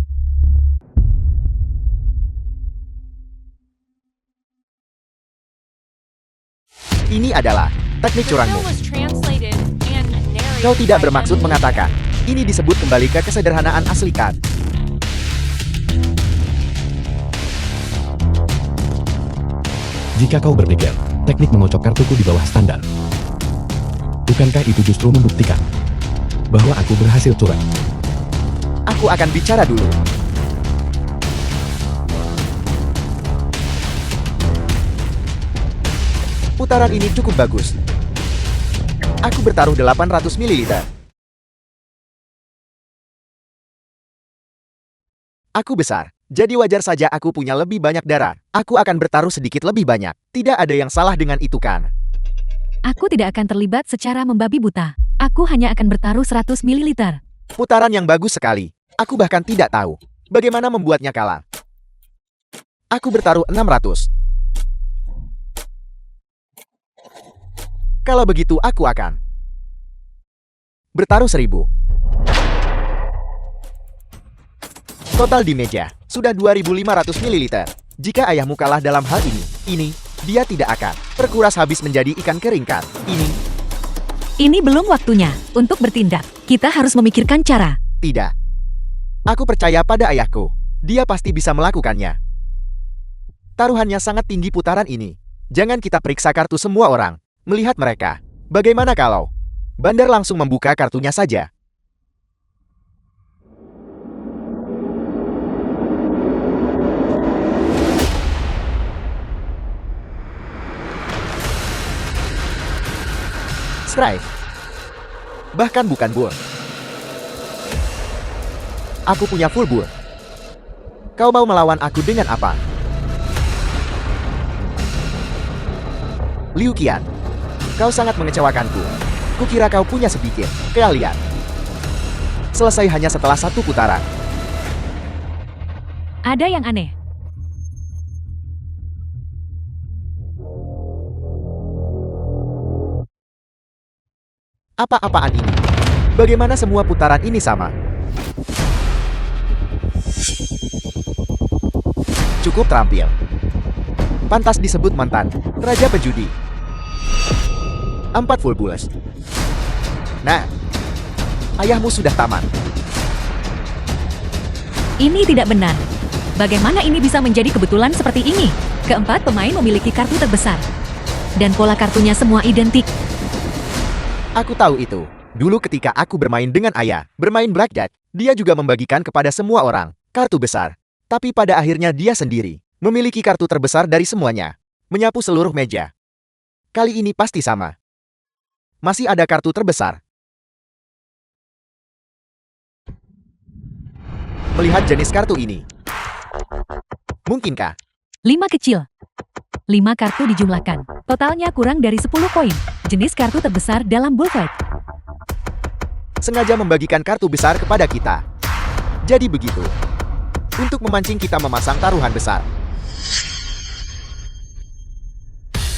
Ini adalah teknik The curangmu. film was translated and narrated Kau tidak by bermaksud M. mengatakan. Ini disebut kembali ke kesederhanaan asli kan? Jika kau berpikir, teknik mengocok kartuku di bawah standar, bukankah itu justru membuktikan bahwa aku berhasil curang? Aku akan bicara dulu. Putaran ini cukup bagus. Aku bertaruh 800 ml. Aku besar, jadi wajar saja aku punya lebih banyak darah. Aku akan bertaruh sedikit lebih banyak. Tidak ada yang salah dengan itu kan? Aku tidak akan terlibat secara membabi buta. Aku hanya akan bertaruh 100 ml. Putaran yang bagus sekali. Aku bahkan tidak tahu bagaimana membuatnya kalah. Aku bertaruh 600. Kalau begitu aku akan bertaruh 1000. Total di meja sudah 2500 ml. Jika ayahmu kalah dalam hal ini dia tidak akan terkuras habis menjadi ikan kering kan? Ini belum waktunya untuk bertindak. Kita harus memikirkan cara. Tidak. Aku percaya pada ayahku. Dia pasti bisa melakukannya. Taruhannya sangat tinggi putaran ini. Jangan kita periksa kartu semua orang. Melihat mereka. Bagaimana kalau Bandar langsung membuka kartunya saja? Strike. Bahkan bukan bull. Aku punya full bull. Kau mau melawan aku dengan apa? Liu Qian, kau sangat mengecewakanku. Kukira kau punya sedikit keahlian. Selesai hanya setelah satu putaran. Ada yang aneh. Apa-apaan ini? Bagaimana semua putaran ini sama? Cukup terampil. Pantas disebut mantan Raja Penjudi. 4 full bulls. Nah, ayahmu sudah tamat. Ini tidak benar. Bagaimana ini bisa menjadi kebetulan seperti ini? Keempat pemain memiliki kartu terbesar. Dan pola kartunya semua identik. Aku tahu itu. Dulu ketika aku bermain dengan ayah, bermain blackjack, dia juga membagikan kepada semua orang kartu besar. Tapi pada akhirnya dia sendiri memiliki kartu terbesar dari semuanya. Menyapu seluruh meja. Kali ini pasti sama. Masih ada kartu terbesar. melihat jenis kartu ini. Mungkinkah? 5 kecil. 5 kartu dijumlahkan. Totalnya kurang dari 10 koin. Jenis kartu terbesar dalam bullfight. Sengaja membagikan kartu besar kepada kita. Jadi begitu. Untuk memancing kita memasang taruhan besar.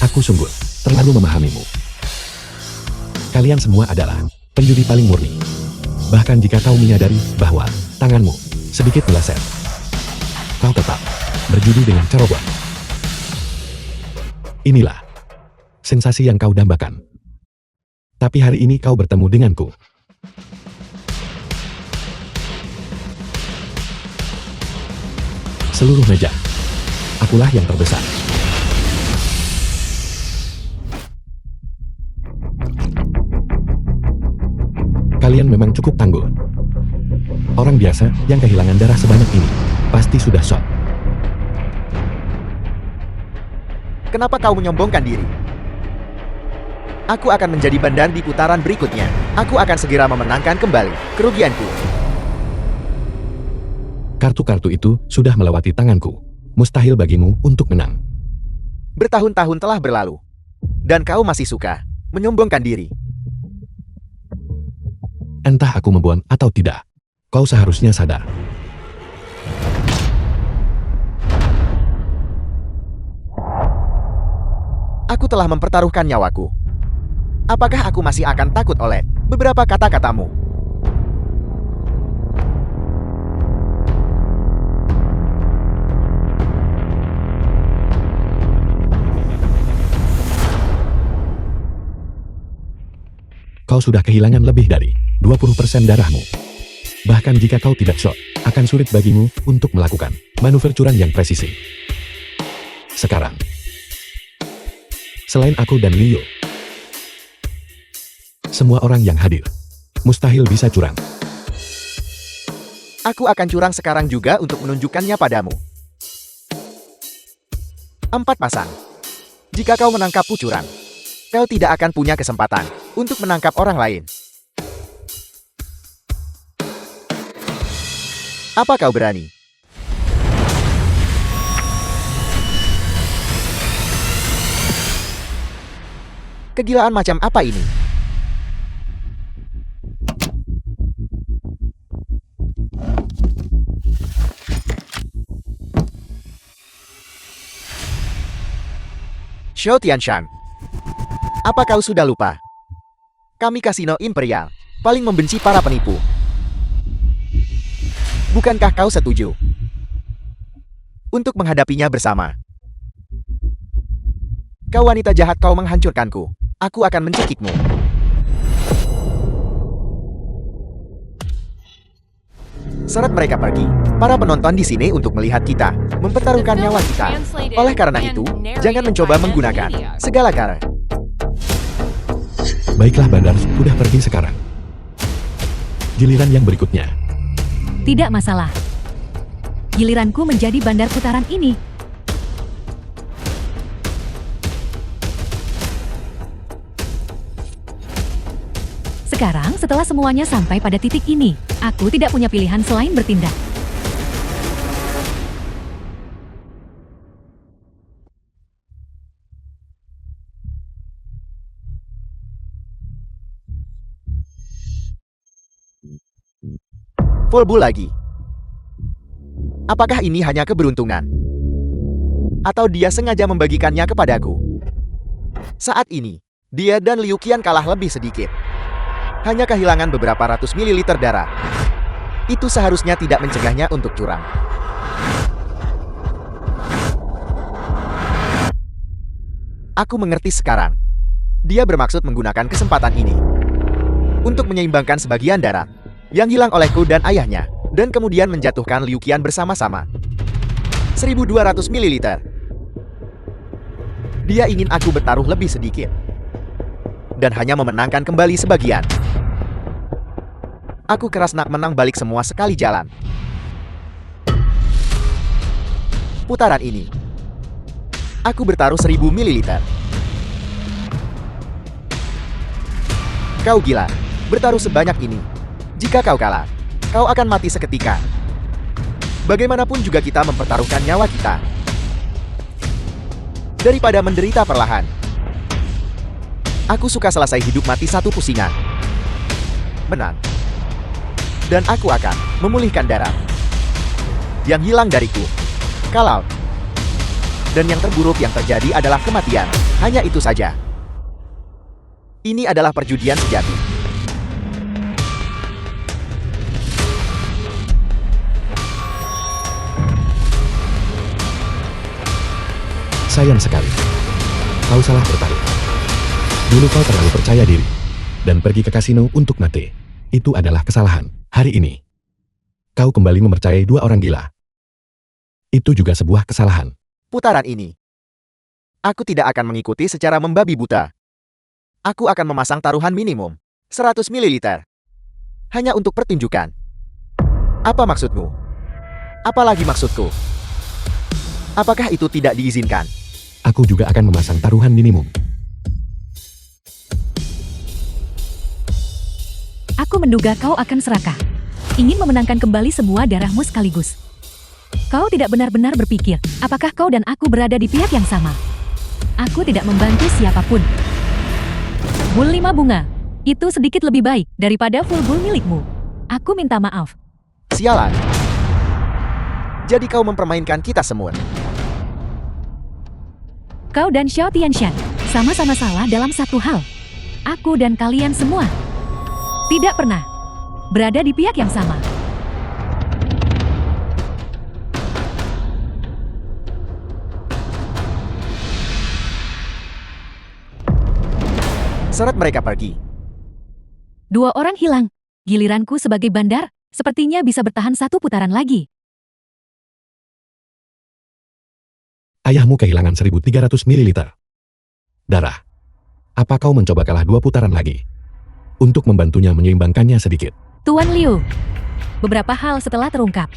Aku sungguh terlalu memahamimu. Kalian semua adalah penjudi paling murni. Bahkan jika kau menyadari bahwa tanganmu sedikit meleset, kau tetap berjudi dengan ceroboh. Inilah sensasi yang kau dambakan. Tapi hari ini kau bertemu denganku. Seluruh meja, akulah yang terbesar. Kalian memang cukup tangguh. Orang biasa yang kehilangan darah sebanyak ini pasti sudah shock. Kenapa kau menyombongkan diri? Aku akan menjadi bandar di putaran berikutnya. Aku akan segera memenangkan kembali kerugianku. Kartu-kartu itu sudah melewati tanganku. Mustahil bagimu untuk menang. Bertahun-tahun telah berlalu. Dan kau masih suka menyombongkan diri. Entah aku membuang atau tidak, kau seharusnya sadar. Aku telah mempertaruhkan nyawaku. Apakah aku masih akan takut oleh beberapa kata-katamu? Kau sudah kehilangan lebih dari 20% darahmu. Bahkan jika kau tidak shock, akan sulit bagimu untuk melakukan manuver curang yang presisi. Sekarang, selain aku dan Leo, semua orang yang hadir mustahil bisa curang. Aku akan curang sekarang juga untuk menunjukkannya padamu. 4 pasang. Jika kau menangkapku curang, kau tidak akan punya kesempatan untuk menangkap orang lain. Apa kau berani? Kegilaan macam apa ini? Xiao Tianshan, apa kau sudah lupa? Kami Kasino Imperial paling membenci para penipu. Bukankah kau setuju untuk menghadapinya bersama? Kau wanita jahat, kau menghancurkanku. Aku akan mencekikmu. Seret mereka pergi. Para penonton di sini untuk melihat kita mempertaruhkan nyawa kita. Oleh karena itu, jangan mencoba menggunakan segala cara. Baiklah, bandar sudah pergi sekarang. Giliran yang berikutnya. Tidak masalah. Giliranku menjadi bandar putaran ini. Sekarang, setelah semuanya sampai pada titik ini, aku tidak punya pilihan selain bertindak. Full bull lagi. Apakah ini hanya keberuntungan? Atau dia sengaja membagikannya kepadaku? Saat ini, dia dan Liu Qian kalah lebih sedikit. Hanya kehilangan beberapa ratus mililiter darah. Itu seharusnya tidak mencegahnya untuk curang. Aku mengerti sekarang. Dia bermaksud menggunakan kesempatan ini untuk menyeimbangkan sebagian darah yang hilang olehku dan ayahnya, dan kemudian menjatuhkan Liu Qian bersama-sama. 1200 ml. Dia ingin aku bertaruh lebih sedikit dan hanya memenangkan kembali sebagian. Aku keras nak menang balik semua sekali jalan. Putaran ini, aku bertaruh 1000 ml. Kau gila, bertaruh sebanyak ini. Jika kau kalah, kau akan mati seketika. Bagaimanapun juga kita mempertaruhkan nyawa kita. Daripada menderita perlahan. Aku suka selesai hidup mati satu pusingan. Menang. Dan aku akan memulihkan darah yang hilang dariku. Kalau dan yang terburuk yang terjadi adalah kematian. Hanya itu saja. Ini adalah perjudian sejati. Sayang sekali. Kau salah bertaruh. Dulu kau terlalu percaya diri dan pergi ke kasino untuk mati. Itu adalah kesalahan. Hari ini, kau kembali mempercayai dua orang gila. Itu juga sebuah kesalahan. Putaran ini, aku tidak akan mengikuti secara membabi buta. Aku akan memasang taruhan minimum 100 ml. Hanya untuk pertunjukan. Apa maksudmu? Apalagi maksudku? Apakah itu tidak diizinkan? Aku juga akan memasang taruhan minimum. Aku menduga kau akan serakah. Ingin memenangkan kembali semua darahmu sekaligus. Kau tidak benar-benar berpikir, apakah kau dan aku berada di pihak yang sama. Aku tidak membantu siapapun. Bull 5 bunga. Itu sedikit lebih baik daripada full bull milikmu. Aku minta maaf. Sialan. Jadi kau mempermainkan kita semua. Kau dan Xiao Tianshan sama-sama salah dalam satu hal. Aku dan kalian semua tidak pernah berada di pihak yang sama. Seret mereka pergi. Dua orang hilang. Giliranku sebagai bandar, sepertinya bisa bertahan satu putaran lagi. Ayahmu kehilangan 1.300 ml darah. Apa kau mencoba kalah 2 putaran lagi? Untuk membantunya menyeimbangkannya sedikit. Tuan Liu, beberapa hal setelah terungkap.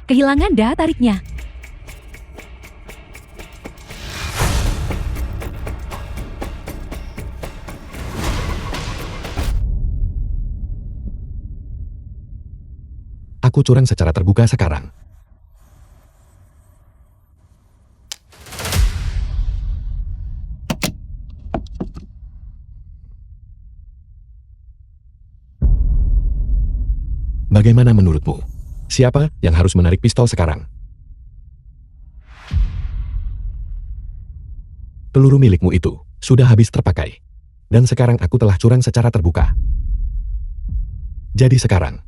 Kehilangan daya tariknya. Aku curang secara terbuka sekarang. Bagaimana menurutmu? Siapa yang harus menarik pistol sekarang? Peluru milikmu itu sudah habis terpakai. Dan sekarang aku telah curang secara terbuka. Jadi sekarang,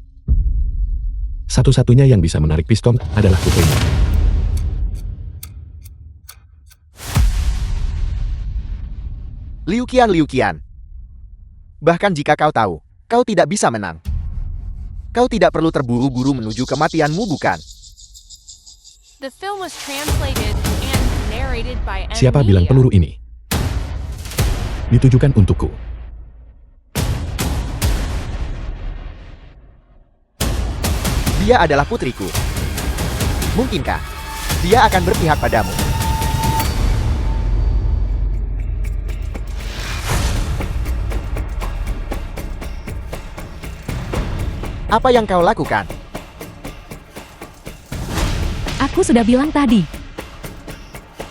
satu-satunya yang bisa menarik pistol adalah putrimu. Liu Qian. Bahkan jika kau tahu, kau tidak bisa menang. Kau tidak perlu terburu-buru menuju kematianmu, bukan? The film was translated and narrated by M. Siapa bilang peluru ini ditujukan untukku? Dia adalah putriku. Mungkinkah dia akan berpihak padamu? Apa yang kau lakukan? Aku sudah bilang tadi.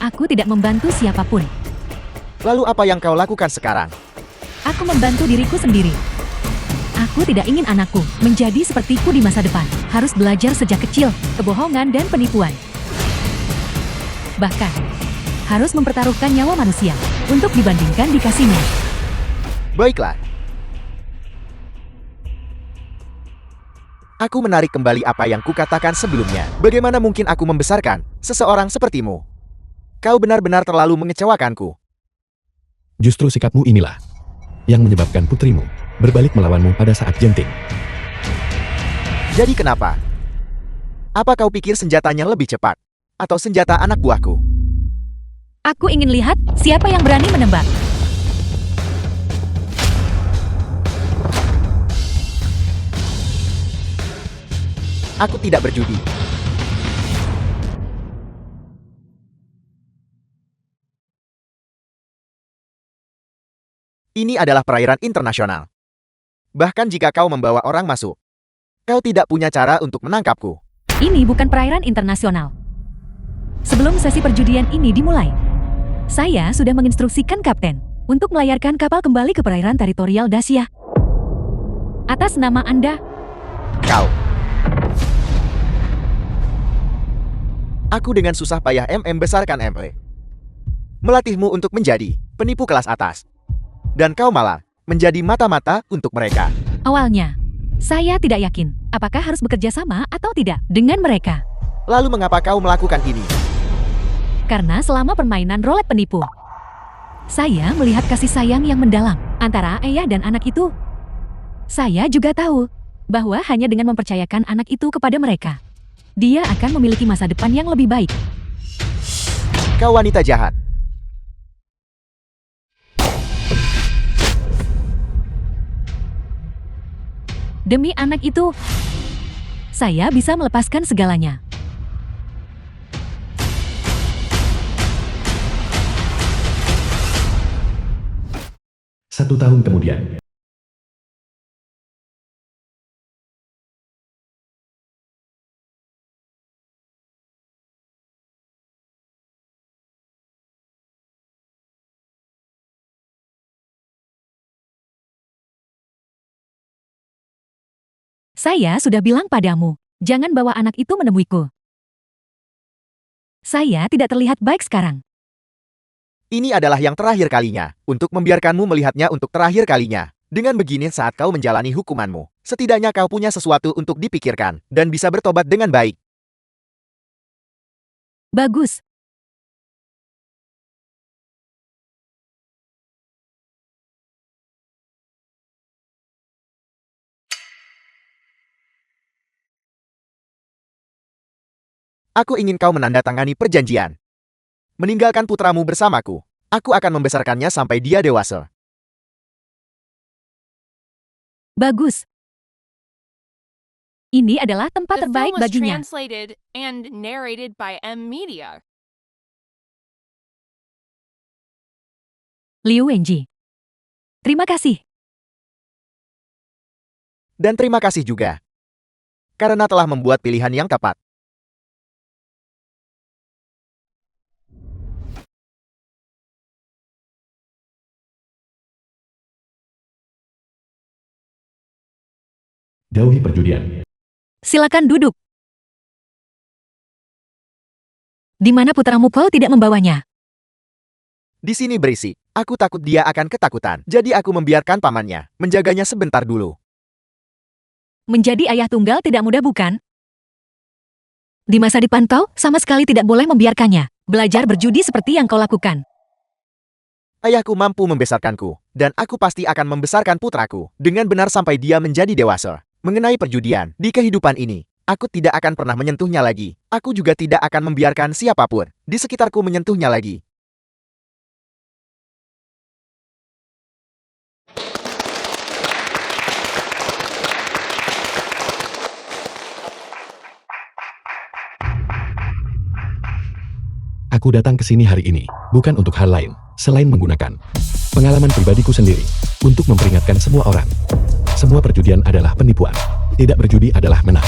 Aku tidak membantu siapapun. Lalu apa yang kau lakukan sekarang? Aku membantu diriku sendiri. Aku tidak ingin anakku menjadi sepertiku di masa depan. Harus belajar sejak kecil, kebohongan dan penipuan. Bahkan, harus mempertaruhkan nyawa manusia untuk dibandingkan di kasino. Baiklah. Aku menarik kembali apa yang kukatakan sebelumnya. Bagaimana mungkin aku membesarkan seseorang sepertimu? Kau benar-benar terlalu mengecewakanku. Justru sikapmu inilah yang menyebabkan putrimu berbalik melawanmu pada saat genting. Jadi kenapa? Apa kau pikir senjatanya lebih cepat? Atau senjata anak buahku? Aku ingin lihat siapa yang berani menembak. Aku tidak berjudi. Ini adalah perairan internasional. Bahkan jika kau membawa orang masuk, kau tidak punya cara untuk menangkapku. Ini bukan perairan internasional. Sebelum sesi perjudian ini dimulai, saya sudah menginstruksikan kapten untuk melayarkan kapal kembali ke perairan teritorial Dacia. Atas nama Anda, Kau. Aku dengan susah payah membesarkan ME. Melatihmu untuk menjadi penipu kelas atas. Dan kau malah menjadi mata-mata untuk mereka. awalnya, saya tidak yakin apakah harus bekerja sama atau tidak dengan mereka. Lalu mengapa kau melakukan ini? Karena selama permainan roulette penipu, saya melihat kasih sayang yang mendalam antara ayah dan anak itu. Saya juga tahu bahwa hanya dengan mempercayakan anak itu kepada mereka, dia akan memiliki masa depan yang lebih baik. Kau wanita jahat. Demi anak itu, saya bisa melepaskan segalanya. Satu tahun kemudian, Saya sudah bilang padamu, jangan bawa anak itu menemuiku. Saya tidak terlihat baik sekarang. Ini adalah yang terakhir kalinya, untuk membiarkanmu melihatnya untuk terakhir kalinya. Dengan begini saat kau menjalani hukumanmu, setidaknya kau punya sesuatu untuk dipikirkan, dan bisa bertobat dengan baik. Bagus. Aku ingin kau menandatangani perjanjian. Meninggalkan putramu bersamaku. Aku akan membesarkannya sampai dia dewasa. Bagus. Ini adalah tempat The terbaik film was baginya. translated and narrated by M Media. Liu Wenji. Terima kasih. Dan terima kasih juga. Karena telah membuat pilihan yang tepat. jauhi perjudian. Silakan duduk. Di mana putramu kau tidak membawanya? Di sini berisik. Aku takut dia akan ketakutan. Jadi aku membiarkan pamannya menjaganya sebentar dulu. Menjadi ayah tunggal tidak mudah bukan? Di masa depan kau sama sekali tidak boleh membiarkannya belajar berjudi seperti yang kau lakukan. Ayahku mampu membesarkanku, dan aku pasti akan membesarkan putraku dengan benar sampai dia menjadi dewasa. Mengenai perjudian, di kehidupan ini, aku tidak akan pernah menyentuhnya lagi. Aku juga tidak akan membiarkan siapapun di sekitarku menyentuhnya lagi. Aku datang ke sini hari ini, bukan untuk hal lain, selain menggunakan pengalaman pribadiku sendiri, untuk memperingatkan semua orang. Semua perjudian adalah penipuan. Tidak berjudi adalah menang.